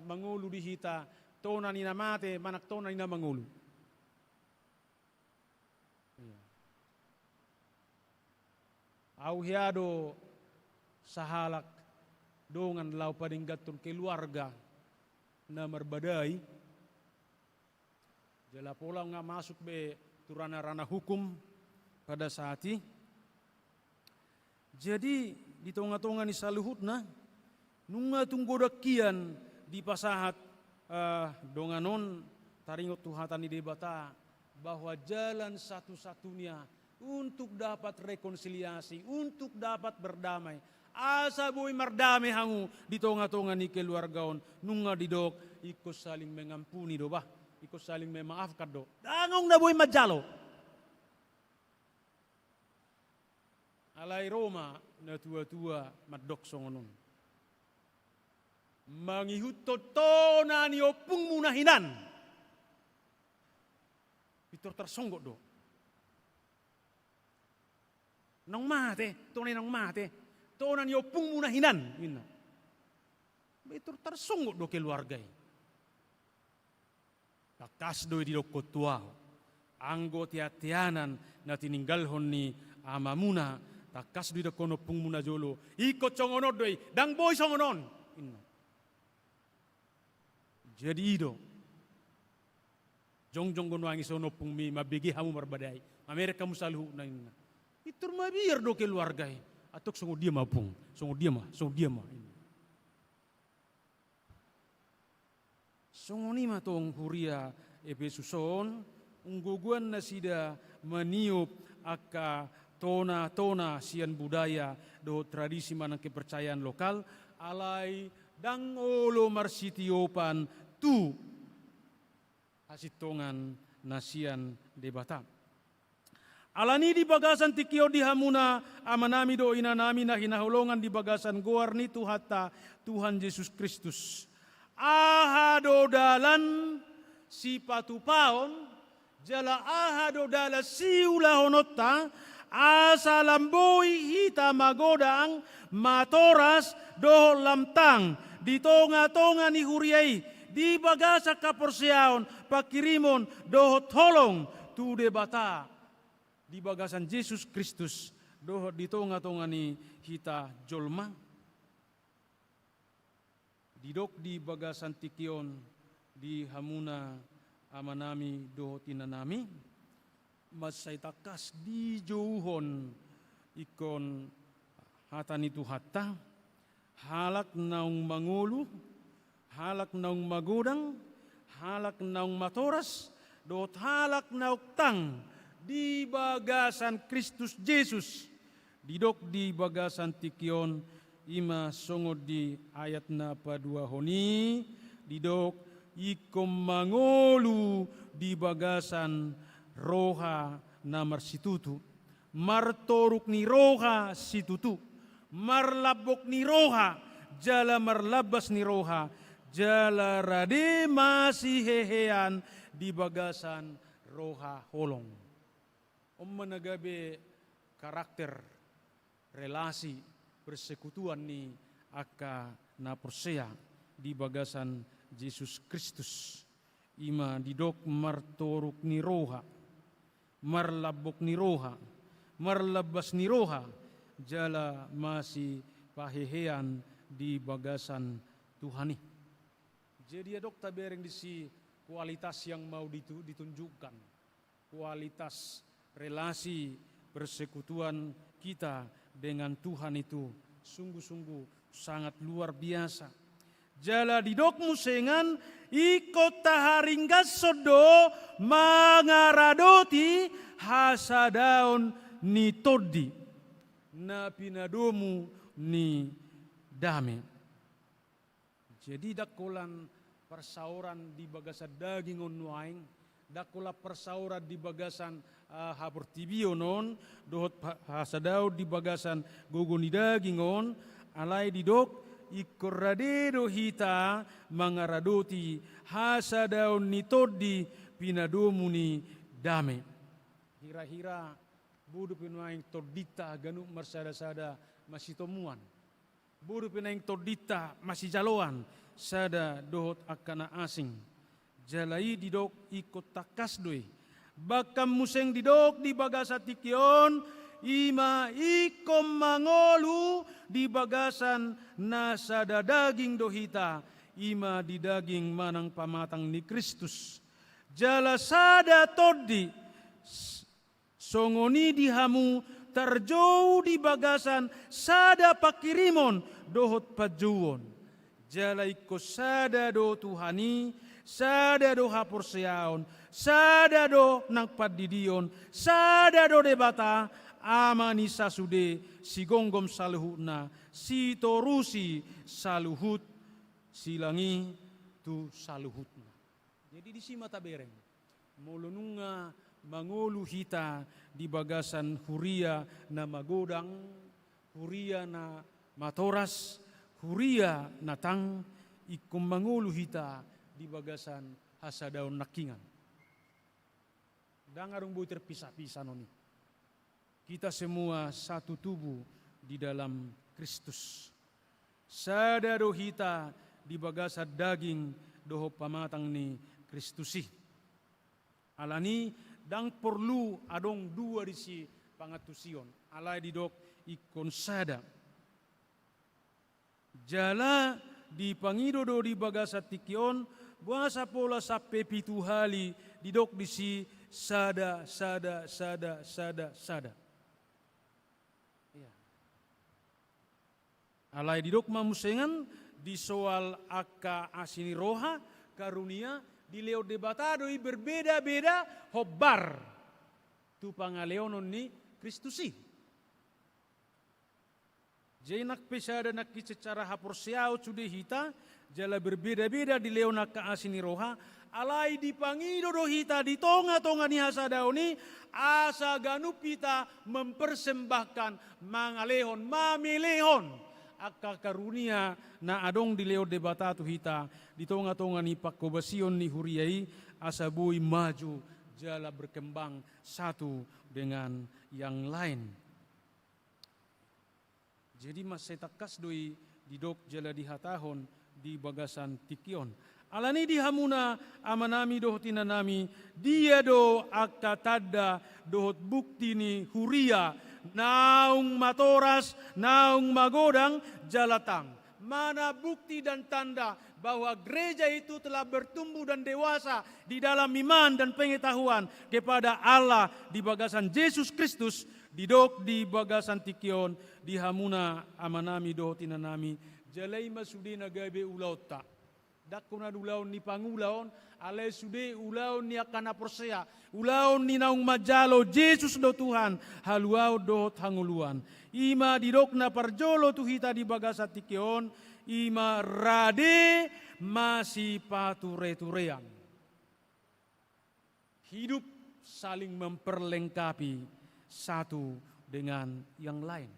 mangulu di hita, tona ni namate, manak tona ni na mangulu. Auhiado sahalak dongan lau padinggatun keluarga na merbadai jala pola nga masuk be turana-rana hukum pada saat ini. Jadi di tonga-tonga ni saluhutna nunga tunggodakian di pasahat donganon taringot tuhatan di debata bahwa jalan satu-satunya untuk dapat rekonsiliasi, untuk dapat berdamai. Asa boy mardamai hangu di tonga-tonga ni keluargaon nunga didok ikut saling mengampuni do bah, ikut saling memaafkan do. Dangong na boy majalo. Alai Roma na tua-tua madok songonon. Mangihut totona ni opung munahinan. Pitor tersonggok do. Nang mate, tunay nang mate, tonan yo pung munahinan, ina. Betul tersungguh do keluarga. Kakas do di doko tuao, anggo tiatianan na tininggalhon ni amamuna, takas do kono pung muna jolo, ikot songonod do, dang boy songonon, ina. Jadi ido, jong gono angi sono pung mi mabigi hamu marbadai, Amerika musalu na ina. Itu mabir do keluarga atok songo dia mapung songo dia mah songo ni matong huria Efesuson ungguguan na sida maniup aka tona sian budaya do tradisi manang kepercayaan lokal alai dang olo marsitiopan tu hasitongan nasian debata. Alani di bagasan tikio di hamuna amanami do inanami na hinahulongan di bagasan goar ni Tuhata Tuhan Yesus Kristus. Aha do dalan si patupaon, jala ahado dala siula honotta, asa lamboi hita magodang matoras doho lamtang, di tonga-tonga ni huriai, di bagasa kaporsiaon, pakirimon doho tolong, tu debata, di bagasan Yesus Kristus, doho di tonga-tonga ni hita jolma. Didok di bagasan tikion, di hamuna amanami doho tinanami, masay takas di jauhon ikon hatan itu hatta, halak naung mangulu, halak naung magodang, halak naung matoras, dohot halak nauk tang di bagasan Kristus Yesus. Didok di bagasan tikion, ima songod di ayat na padua honi, didok ikom mangolu di bagasan roha na marsitutu, martoruk ni roha situtu, marlabok ni roha, jala marlabas ni roha, jala rade masih hehean di bagasan roha holong. Menagabe karakter relasi persekutuan ni aka na persea di bagasan Yesus Kristus. Ima didok martoruk ni roha, marlabok ni roha, marlabas ni roha, jala masih pahehean di bagasan Tuhani. Jadi adok tabereng di si kualitas yang mau ditunjukkan, kualitas relasi persekutuan kita dengan Tuhan itu sungguh-sungguh sangat luar biasa. Jala didok musengan ikut taharinggas sodo mangaradoti hasadaon ni todi na pinadomu ni dame. Jadi dakolan persauran di bagasan daging onwaing, dakola persauran di bagasan haportibio non, dohot hasadao di bagasan gogoni dagingon, alai didok ikoradedo hita mangaradoti hasadao nitodi pinadomu ni dame. Hira-hira budu pinaing todita ganu marsada-sada masih tomuan. Budu pinaing todita masih jaloan sada dohot akana asing. Jalai didok ikut takas doi. Bakam museng didok di bagasa tikion, ima ikom mangolu di bagasan nasada daging dohita, ima di daging manang pamatang ni Kristus. Jala sada todi, songoni di hamu terjauh di bagasan sada pakirimon dohot pajuon. Jala iko sada do Tuhani, sada do haporseaon, sada do nang padidion, sada do debata, amani sasude si gonggom saluhutna, si torusi saluhut, silangi tu saluhutna. Jadi di sima tabereng, molonunga mangolu hita di bagasan huria na magodang, huria na matoras, huria na tang, ikum mangolu hita di bagasan hasadaon nakingan. Dangarung boy terpisah-pisah noni. Kita semua satu tubuh di dalam Kristus. Sadado hita di bagasa daging doho pamatang ni Kristusi. Alani dang perlu adong dua di si pangatusion. Alai didok ikon sada. Jala di pangidodo di bagasa tikion, buasa pola sape pitu hali didok di si sada. Ya. Alai didok mamusengan di soal aka asini roha karunia di leo debatadoi berbeda-beda hobar tu pangaleonon ni Kristusi. Jenak pesada nak secara haporsiao sudah hita jala berbeda-beda di leo nak asini roha alai dipangido do hita di tonga-tonga ni hasadaoni asa ganup kita mempersembahkan mangalehon mamelehon akka karunia na adong di leo debata tu hita di tonga-tonga ni pakobasion ni huriai asa bui maju jala berkembang satu dengan yang lain. Jadi mas setakas doi didok jala dihatahon di bagasan tikion. Alani dihamuna amanami dohot tinanami dia do akatada dohot bukti ni huria naung matoras naung magodang jalatang. Mana bukti dan tanda bahwa gereja itu telah bertumbuh dan dewasa di dalam iman dan pengetahuan kepada Allah di bagasan Yesus Kristus, didok di bagasan tikion, di hamuna amanami dohot tinanami jalai masudina gabe ulauta. Dakuna dulaon ni pangulaon, alai sude ulaon ni akana persea, ulaon ni naung majalo Yesus do Tuhan, haluau dohot hanguluan. Ima didokna parjolo tuhita di bagasa tikion, ima rade masih pature-turean. Hidup saling memperlengkapi satu dengan yang lain.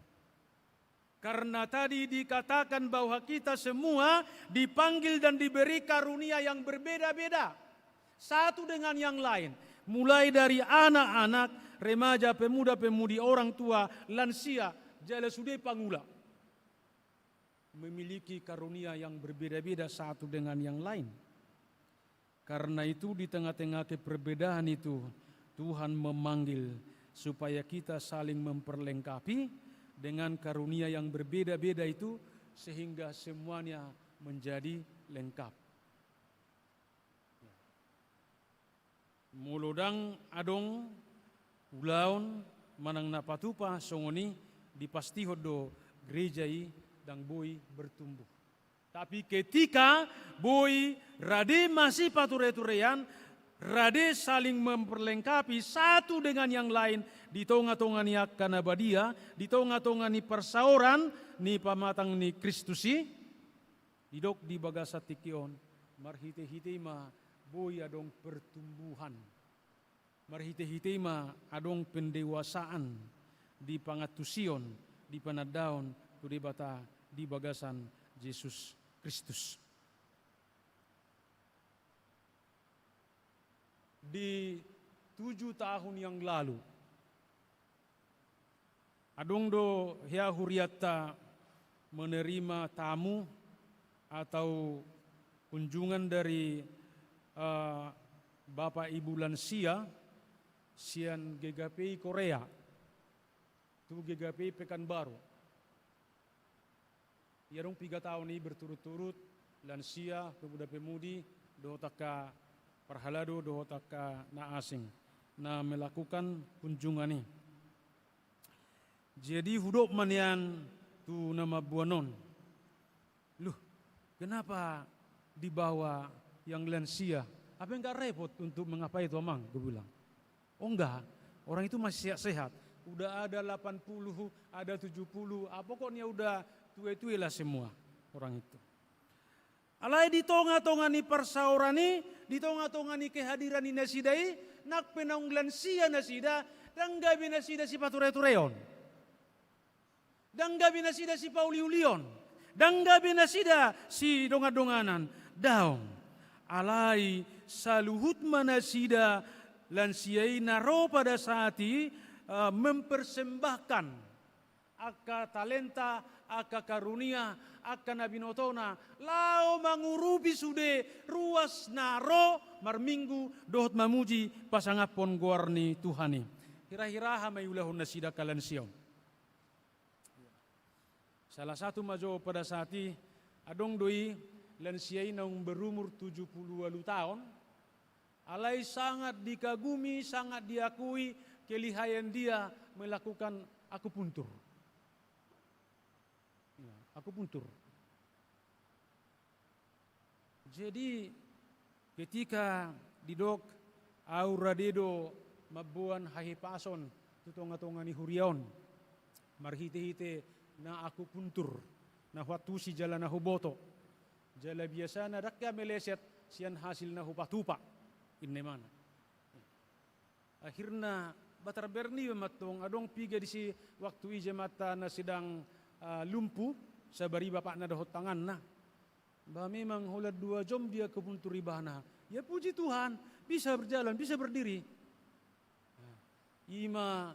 Karena tadi dikatakan bahwa kita semua dipanggil dan diberi karunia yang berbeda-beda. Satu dengan yang lain. Mulai dari anak-anak, remaja, pemuda-pemudi, orang tua, lansia, jala sude pangula. Memiliki karunia yang berbeda-beda satu dengan yang lain. Karena itu di tengah-tengah keperbedaan itu, Tuhan memanggil supaya kita saling memperlengkapi dengan karunia yang berbeda-beda itu sehingga semuanya menjadi lengkap. Mulodang adong ulaon manang napatupa songoni dipasti hodo gerejai dang boy bertumbuh. Tapi ketika boy rade masih pature-turean, rade saling memperlengkapi satu dengan yang lain di tonga-tonga ni akan abadia, di tonga-tonga ni persauran ni pamatang ni Kristusi, didok di bagasa tikion, marhite-hite ma boy adong pertumbuhan, marhite-hite ma adong pendewasaan di pangatusion, di panadaon, tu di bata di bagasan Yesus Kristus. Di 7 tahun yang lalu, adong do hea huriata menerima tamu atau kunjungan dari Bapak Ibu lansia sian GKPI Korea, itu GKPI Pekanbaru. Ya dong 3 tahun ini berturut-turut lansia pemuda-pemudi do taka parhalado do taka na asing na melakukan kunjungan ini. Jadi hudop manian tu nama buanon. Loh, kenapa dibawa yang lansia? Apa enggak repot untuk mengapai itu amang? Gue bilang. Oh enggak, orang itu masih sehat. Udah ada 80, ada 70, pokoknya udah tua-tua lah semua orang itu. Alai di tonga-tonga ni persaurani, di tonga-tonga ni kehadiran ni nasidai, nak penang lansia nasida, dan gabi nasida si pature-tureon. Dan gabi nasida si pauliulion. Dan gabi nasida si donga-donganan. Daung. Alai saluhut manasida lansiai naro pada saat ini mempersembahkan aka talenta, aka karunia, aka nabinotona, lao mangurupi sude ruas naro marminggu dohot mamuji pasangapon guarni Tuhani. Hira-hira hamay ulahun nasida kalansiyaw. Salah satu majo pada saat ini adong doi lansiai naung berumur 78 tahun. Alai sangat dikagumi, sangat diakui kelihayan dia melakukan akupuntur. Akupuntur. Jadi ketika didok aura dedo mabuan hahipason tutonga-tonga ni huriaon marhite-hite na akupuntur na watu si jala na huboto jala biasa na dakya meleset sian hasil na hupatupa inne mana akhirna batar berni matong adong piga di si waktu ije mata na sidang lumpuh sabari bapak na dahot tangan na bah memang hulad 2 jam dia kupuntur ibana ya puji Tuhan bisa berjalan, bisa berdiri. Ima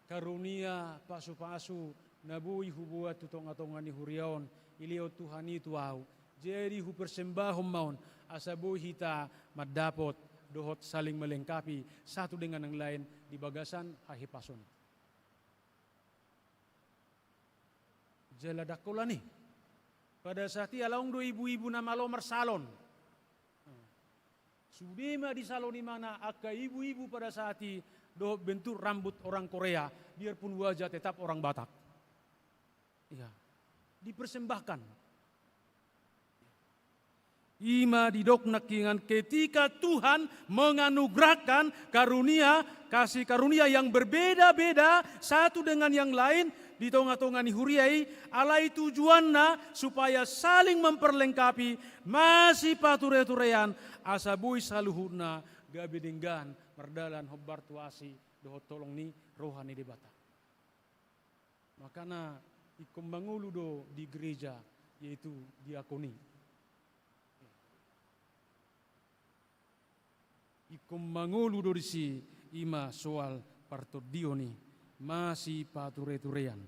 karunia pasu-pasu nabui hubuat tutong-atongani huriaon ilio Tuhan itu au. Jadi hu persembahom maun asabu hita madapot dohot saling melengkapi satu dengan yang lain di bagasan hahipason. Jala dakola nih. Pada saat itu alaung do ibu-ibu nama lomar salon. Sudema di salon di mana aka ibu-ibu pada saat itu do bentuk rambut orang Korea biarpun wajah tetap orang Batak. Iya. Dipersembahkan. Ima didok nakingan ketika Tuhan menganugerahkan karunia, kasih karunia yang berbeda-beda satu dengan yang lain di tengah-tengah huriai, alai tujuanna supaya saling memperlengkapi masih pature-turean asabui saluhuna gabedenggan merdalan hobbar tuasi dohot tolong ni rohani debata. Makana ikum mangulu do di gereja yaitu diakoni. Ikum mangulu do disi ima soal partodioni masih pature-turean.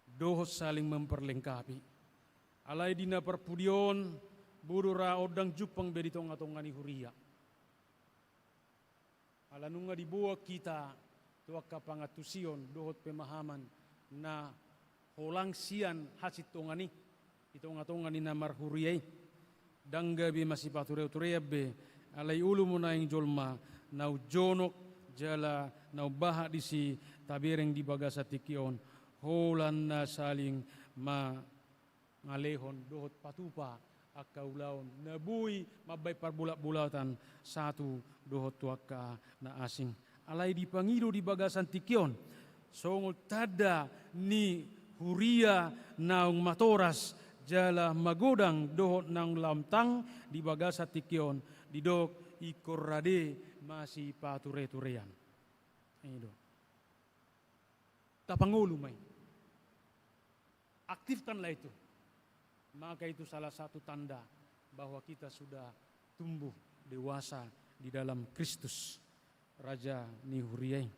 Dohot saling memperlengkapi. Alai dina perpudion burura odang jupang bedi tonga-tongani huria. Alanunga dibawa kita tuaka pangatusion dohot pemahaman na holang sian hasit tongani itonga-tongani namar huriai. Dangga be masih pature-turea be alai ulu munaing jolma nau jonok jala nau baha disi tabereng di bagasa tikion holan na saling ngalehon dohot patupa akaulaon nabui mabay parbulak-bulatan satu dohot tuaka na asing alai dipangido di bagasan tikion songol tada ni huria naung matoras jala magodang dohot nang lamtang di bagasa tikion didok ikorade masih pature-turean. Itu. Tapangulu may. Aktifkanlah itu. Maka itu salah satu tanda bahwa kita sudah tumbuh dewasa di dalam Kristus Raja Nihuriai.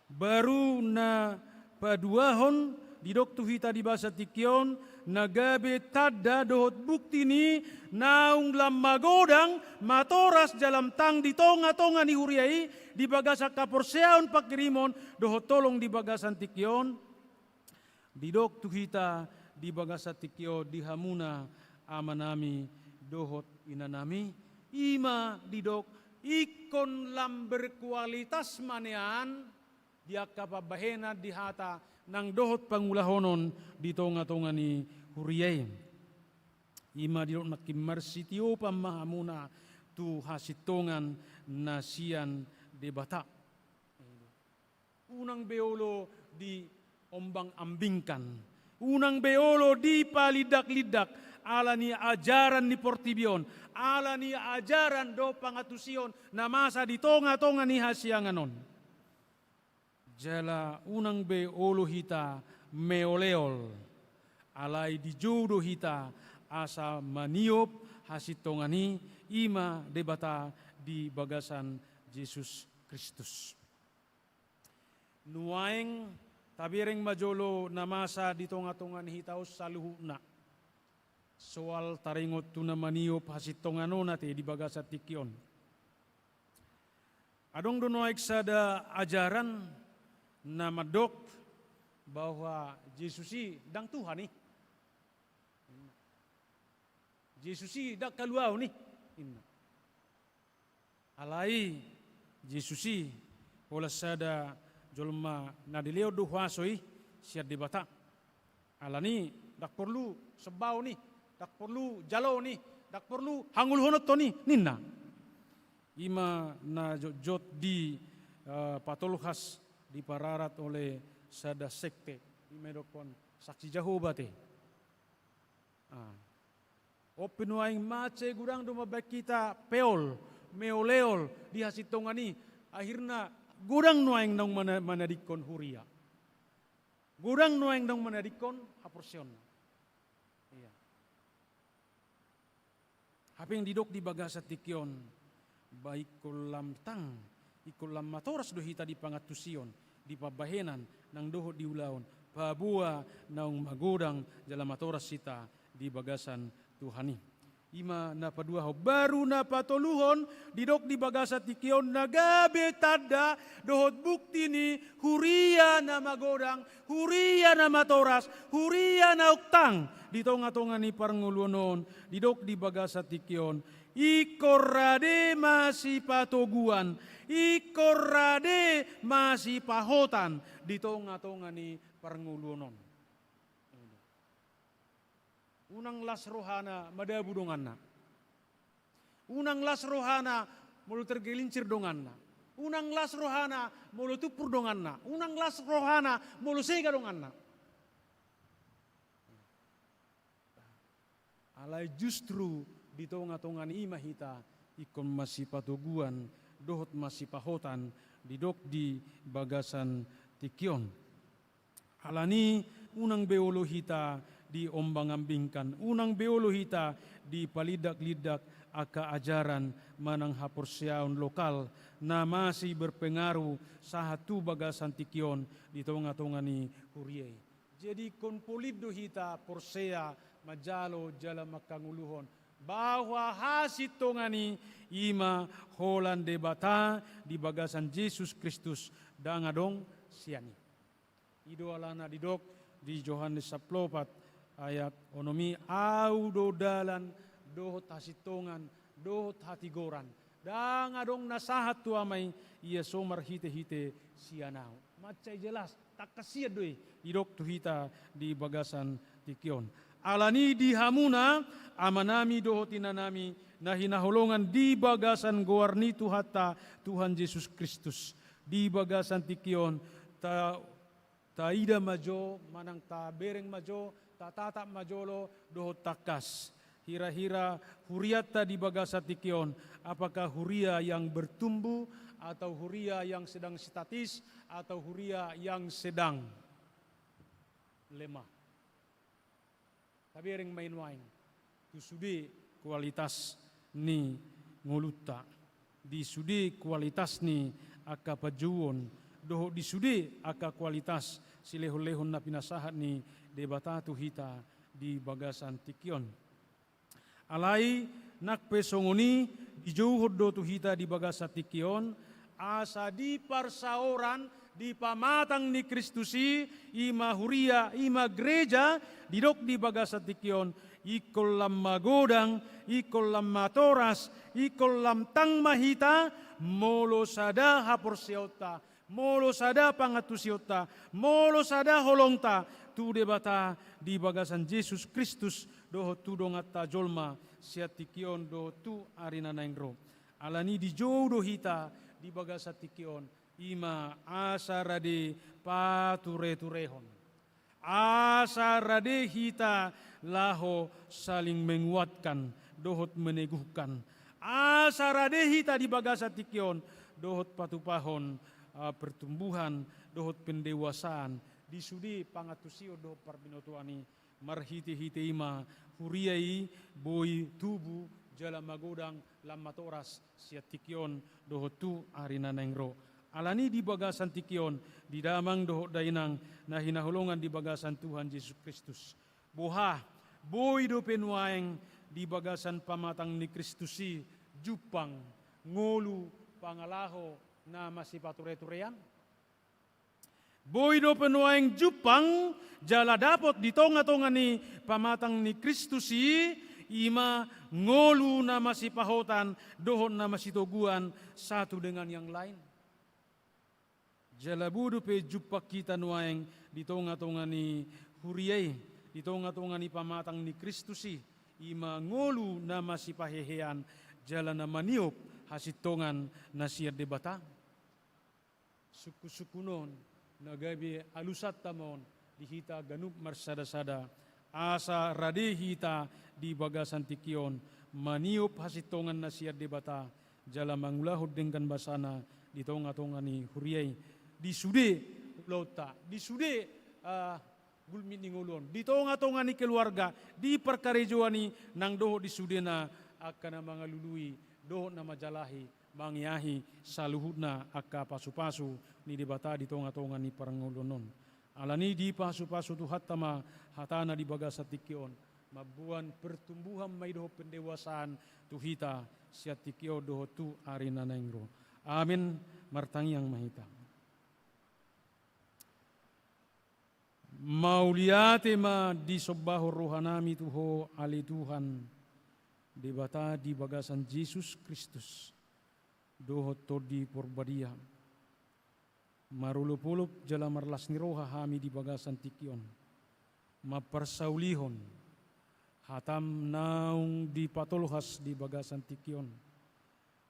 Baru na paduahon didok tuhita di bahasa tikion nagabe tada dohot bukti ni naung lam magodang matoras dalam tang di tonga-tonga ni huriai di bagasa kaporseaon pakirimon dohot tolong di bagasan tikion didok tuhita di bagasa tikio di hamuna amanami dohot inanami ima didok ikon lam berkualitas manean dia kapabahena di hata nang dohot pangulahonon di tonga-tonga ni huriay. Ima didok nakimarsitio pamahamuna tu hasitongan nasian debata. Unang beolo di ombang-ambingkan. Unang beolo di palidak-lidak. Ala ni ajaran ni portibion. Ala ni ajaran do pangatusion na masa di tonga-tonga ni hasianganon. Jala unang be olo hita meoleol alai di jodo hita asa maniop hasitongani ima debata di bagasan Yesus Kristus. Nuaeng tabireng majolo namasa di tonga-tongan hitaus saluhuna. Soal taringot tuna maniop hasitongano nate di bagasan tikion. Adong donoaik sada ajaran nama dok bahwa Yesusi dang Tuhan nih. Yesusi dak kaluau nih. Alai Yesusi pola sada jolma nadileo duhwasoi siat debata. Alani dak perlu sebau nih, dak perlu jalo nih, dak perlu hangul honot to nih, ninna. Ima na jot di patolhas dipararat oleh sada sekte imedokon saksi Jehovah te. Open waing mace gurang do mabak kita peol meoleol di hasitongani akhirna gurang nuaing nang manadikon huria. Gurang nuaing nang manadikon haporsion. Iya. Haping didok di bagasa tikion baik kolam tang, ikolam matoras do hita di pangatusion, di pabahenan, nang doho di ulaon, pabua naung magodang jala matoras sita di bagasan Tuhani. Ima na padua ho baru na patoluhon didok di bagasa tikion nagabe tada dohot bukti ni huria na magodang, huria na matoras, huria na uktang di tonga-tonga ni parngulunon didok di bagasa tikion ikorade masih patoguan, ikorade masih pahotan di tonga-tonga ni parngulunon. Unang las rohana madabu donganna. Unang las rohana mulu tergelincir donganna. Unang las rohana mulu tupur donganna. Unang las rohana mulu sega donganna. Alai justru di tonga-tongan ima hita ikon masih patuguan dohot masih pahotan didok di bagasan tikion. Alani unang beolo hita di ombang-ambingkan, unang beolo hita di palidak-lidak aka ajaran manang haporsiaon lokal na masih berpengaruh sahatu bagasan tikion di tonga-tonga ni huriay. Jadi konpolido hita porsea majalo jala makanguluhon bahwa hasit tongani ima holan debata di bagasan Yesus Kristus dangadong siani. Ido alana didok di Yohanes 10 ayat onomi audo dalan dohot hasitongan dohot hatigoran dangadong nasahat tu amai ia somar hite-hite sianau. Macai jelas tak kasiat doi idok tu hita di bagasan tikion. Alani di hamuna amanami dohotinanami nahinaholongan di bagasan goarni tu hatta Tuhan Yesus Kristus di bagasan tikion ta ida majo manang ta bereng majo ta tata majolo dohot takas. Hira-hira huriata di bagasa tikion, apakah huria yang bertumbuh atau huria yang sedang statis atau huria yang sedang lemah. Tabereng main wain tu sudi kualitas ni ngoluta di sudi kualitas ni aka pajuon doho di sudi aka kualitas silehon-lehon na pinasahat ni debatatu hita di bagasan tikion. Alai nak pesongoni di jauh do tu hita di bagasa tikion asa di parsaoran di pamatang ni Kristusi ima huria ima gereja didok di bagasa tikion ikol lam magodang ikol lam matoras ikol lam tang mahita molo sada haporsiota molo sada pangatusiota molo sada holongta tu debata di bagasan Yesus Kristus doho tu dongata jolma siatikion doho tu arina naingro alani di jodoh hita di bagasa tikion ima asarade pature-turehon asarade hita laho saling menguatkan dohot meneguhkan asarade hita di bagasa tikion dohot patupahon pertumbuhan dohot pendewasaan di sudi pangatusio do parbinotuani marhiti-hiti ima huriai boi tubu jala magodang lamatoras siatikion dohotu arina nengro alani di bagasan tikion di damang dohot dainang na hinahulungan di bagasan Tuhan Yesus Kristus boha boi do penuaeng di bagasan pamatang ni Kristusi jupang ngolu pangalaho na masih pature-turean boy do penuaeng jupang jala dapot di tonga-tonga ni pamatang ni Kristusi ima ngolu na masih pahotan dohon na masih toguan satu dengan yang lain. Jala budu pe jupak kita nuaeng di tonga-tonga ni huriai di tonga-tonga ni pamatang ni Kristusi ima ngolu na masih pahehean jala na maniop hasitongan na siat debatang suku-sukunon nagabi alusat tamon di hita ganup marsada-sada asa rade hita di bagasan tikion maniup hasitongan na siat debata jala mangulahod dengan basana di tonga-tonga ni huriay di sude lota di sude gulmit ni ngulon di tonga-tonga ni keluarga di perkarejoani nang doho di sude na akan mga lului doho na majalahi mangiahi saluhutna akka pasu-pasu ni dibata di tonga-tonga ni parangulunon. Alani di pasu-pasu tu hatama hatana di bagasa tikion mabuan pertumbuhan maido pendewasaan tuhita siatikio doho tu arina nengro. Amin martangi yang mahita. Mauliate ma di sobaho rohanami tuho ali Tuhan debata di bagasan Yesus Kristus doho todi porbadia marulupulup jala marlas niroha hami di bagasan tikion mapersaulihon hatam naung di patolhas di bagasan tikion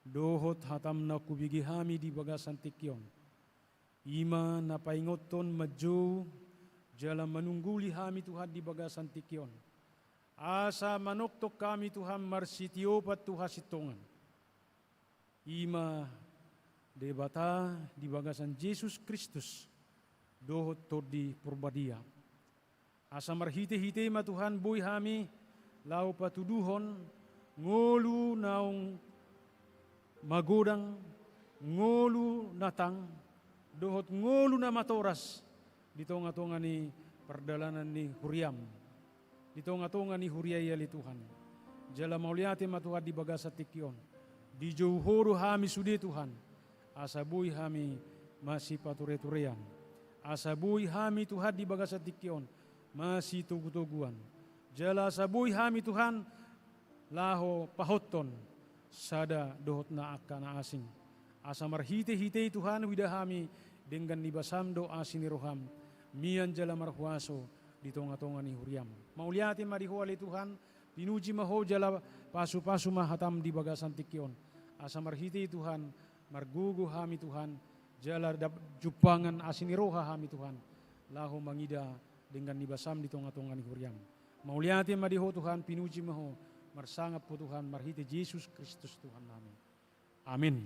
dohot hatam na kubigi hami di bagasan tikion ima na paingoton maju jala manungguli hami Tuhan di bagasan tikion asa manoktok kami Tuhan marsitiopat Tuhan sitongan ima debata di bagasan Yesus Kristus dohot todi purbadia asa marhite-hite ma Tuhan boy hami lau patuduhon ngolu naung magodang ngolu natang dohot ngolu na matoras di tonga-tonga ni perdalanan ni Huriam di tonga-tonga ni Huriaya li Tuhan jala mauliate ma Tuhan di bagasa tikion di jauhoro hami sude Tuhan asa bui hami masih pature-turean asa bui hami Tuhan di bagasa tikion masih tugu-tuguan jala asa bui hami Tuhan laho pahoton sada dohot na akana asing asa marhite-hite Tuhan widahami dengan nibasamdo asini roham mian jala marhuaso di tonga-tonga ni Huriam mauliati marihuali Tuhan pinuji maho jala pasu-pasu mahatam di bagasan tikion asa marhite Tuhan margugu hami Tuhan jala jupangan asini roha hami Tuhan lahu mangida dengan nibasam di tonga-tonga ni Huriam mauliati mariho Tuhan pinuji maho marsangap po Tuhan marhite Yesus Kristus Tuhan namin amin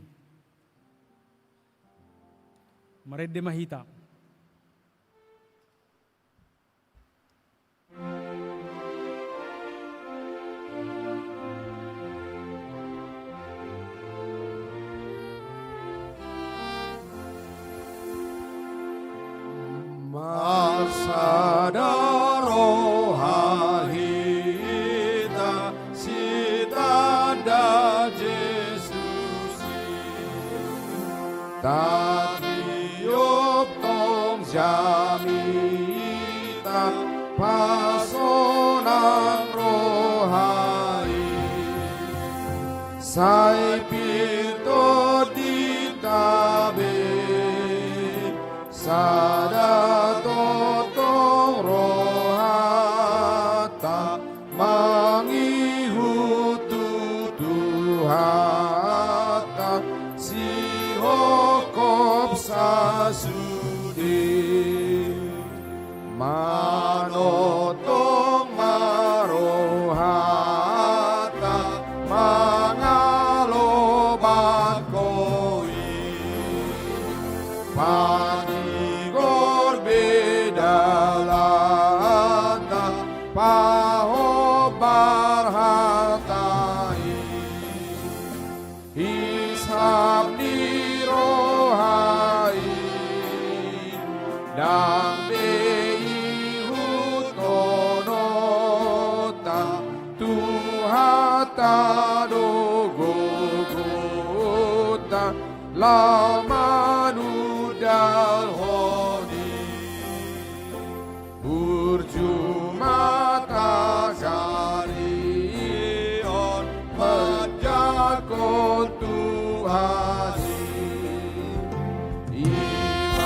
maredde mahita Masadaro hahita sitanda Jesus tatiop tong jamita pasonan rohai sai pito di tabe sada totong rohata mangihutu tuhata si hokop sasudi manotong marohata mangalobat koi panigor bedalata pahobar hatai ishab di rohai dan beihut konota tuhata dogogota lamanu dal hodi urjumata jarion menjakon Tuhani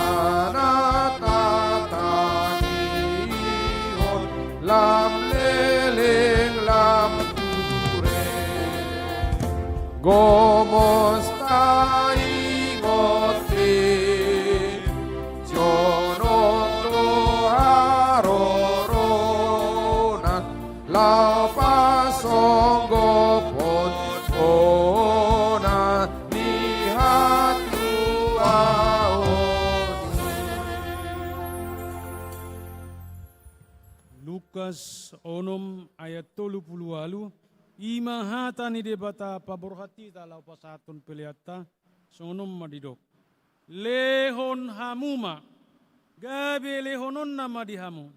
imanata tanihon lam leleng lam ture gomos taingote jonoto harorona lapasonggo potona nihatu aoni. Lukas onom ayat 38 imahata ni debata paborhati talau pasatun peliata sonum madidok. Lehon hamuma gabe lehonon nama dihamu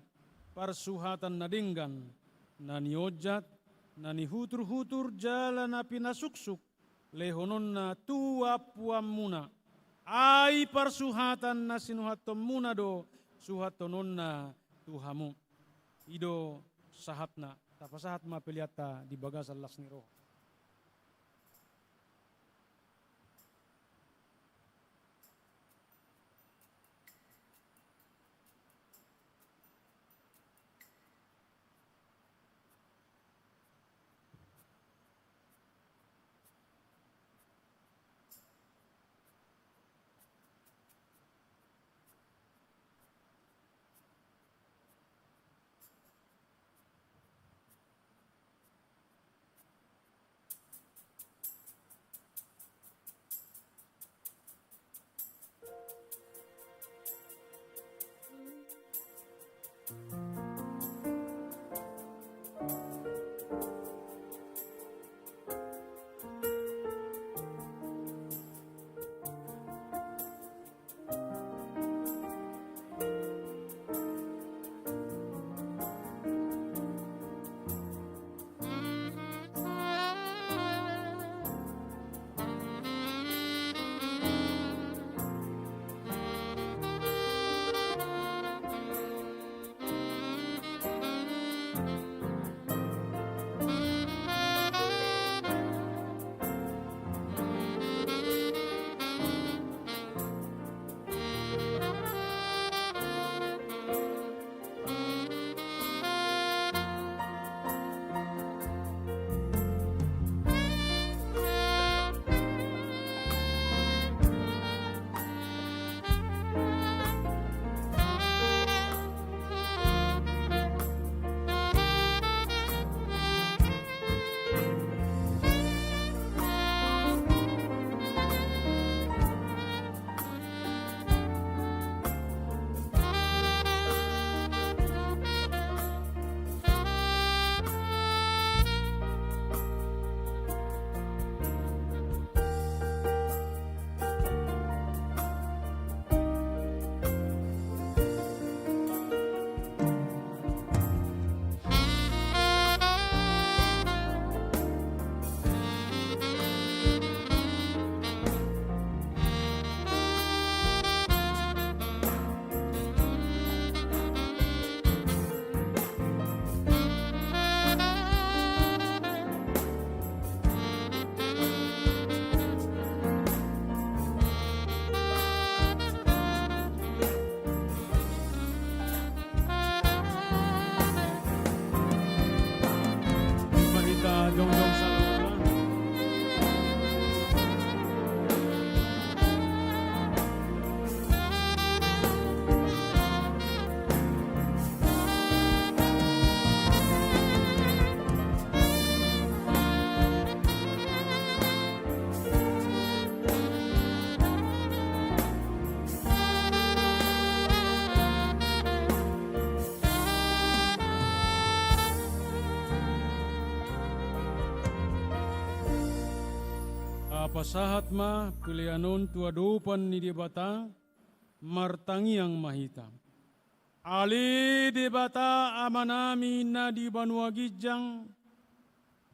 parsuhatan nadinggan nani ojat nani hutur-hutur jalan api nasuksuk lehonon na tua puamuna ai parsuhatan nasinuhatom muna do suhatonon na tuhamu ido sahatna tapasahat mapeliata di bagasan lasniro. Dong-dong sa loob lang. Pasahat ma pilihanon tuadupan ni debata martangi yang mahita. Ali debata amanami na di Banua Gijang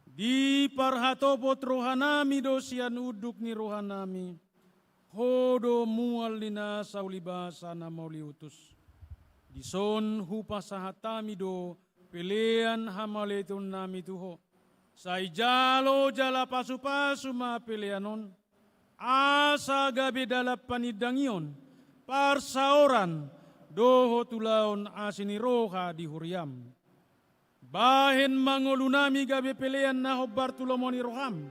di parhatopot rohanami dosian uduk ni rohanami hodo mual lina saulibasa na mauliutus. Dison hupasahatami do pilihan hamaletun nami tuho. Sai jalo jala pasu-pasu ma pilihanon, asa gabi dalap panidangion, parsaoran, doho tulaon asini roha di huriam. Bahen mangolunami gabi pilihan na hobar tulomoni roham,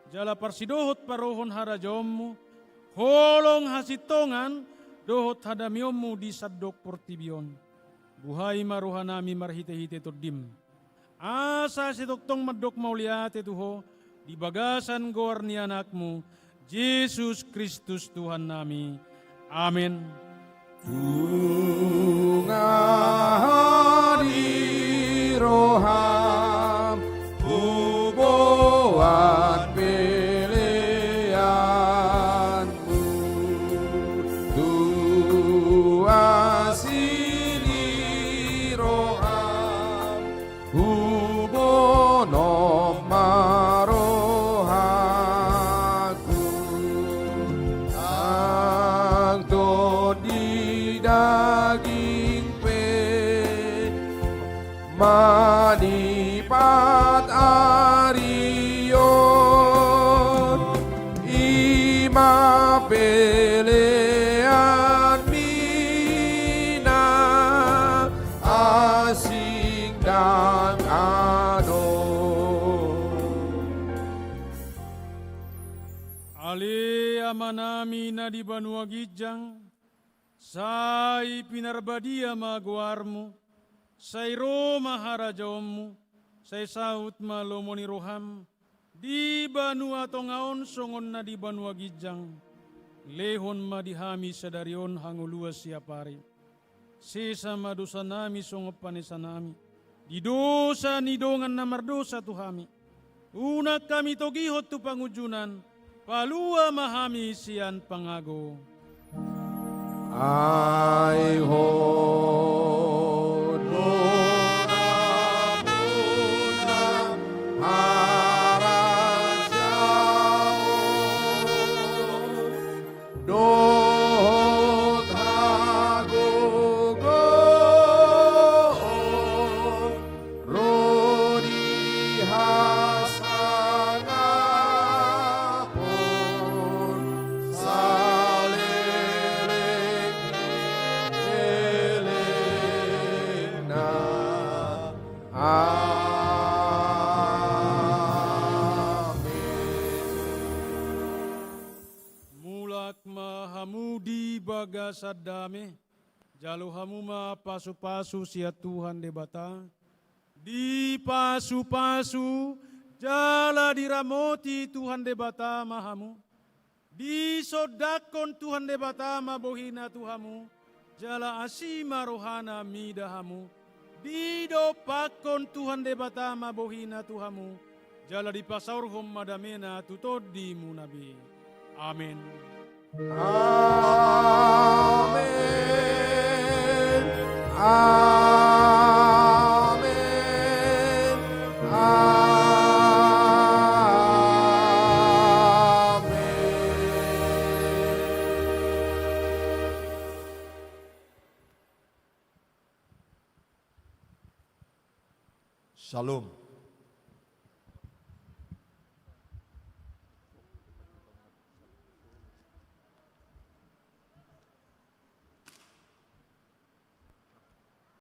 jala parsidohot parohon harajommu, holong hasitongan, dohot hadamiommu di sadok portibion. Buhay marohanami marhite-hite todim. Asa si toktong madok mauliat tuho di bagasan goar ni anakmu Yesus Kristus Tuhan nami. Amin. Tungahari roham, daging pe manipat arion ima pelean mina asing dan Ale amanami na di banua gijang, sai pinarbadia maguarmu, sai Roma harajommu, sai saut malomoni roham, di banua tongaon songon na di banua gijang, lehon madihami sadarion hangulua siapari, sesa madosa nami songopanesa nami, di dosa nidongan na mardosa tuhami, unak kami togihot tu pangujunan, palua mahami sian pangago. Ai hon Sadame, jalo hamuma pasu-pasu sia Tuhan debata, di pasu-pasu jala diramoti Tuhan debata mahamu, di sodakon Tuhan debata mabohina Tuhamu, jala asima rohana midahamu, di dopakon Tuhan debata mabohina Tuhamu, jala di pasaurhom madamena tutod di munabi. Amin. Amen. Amen. Shalom.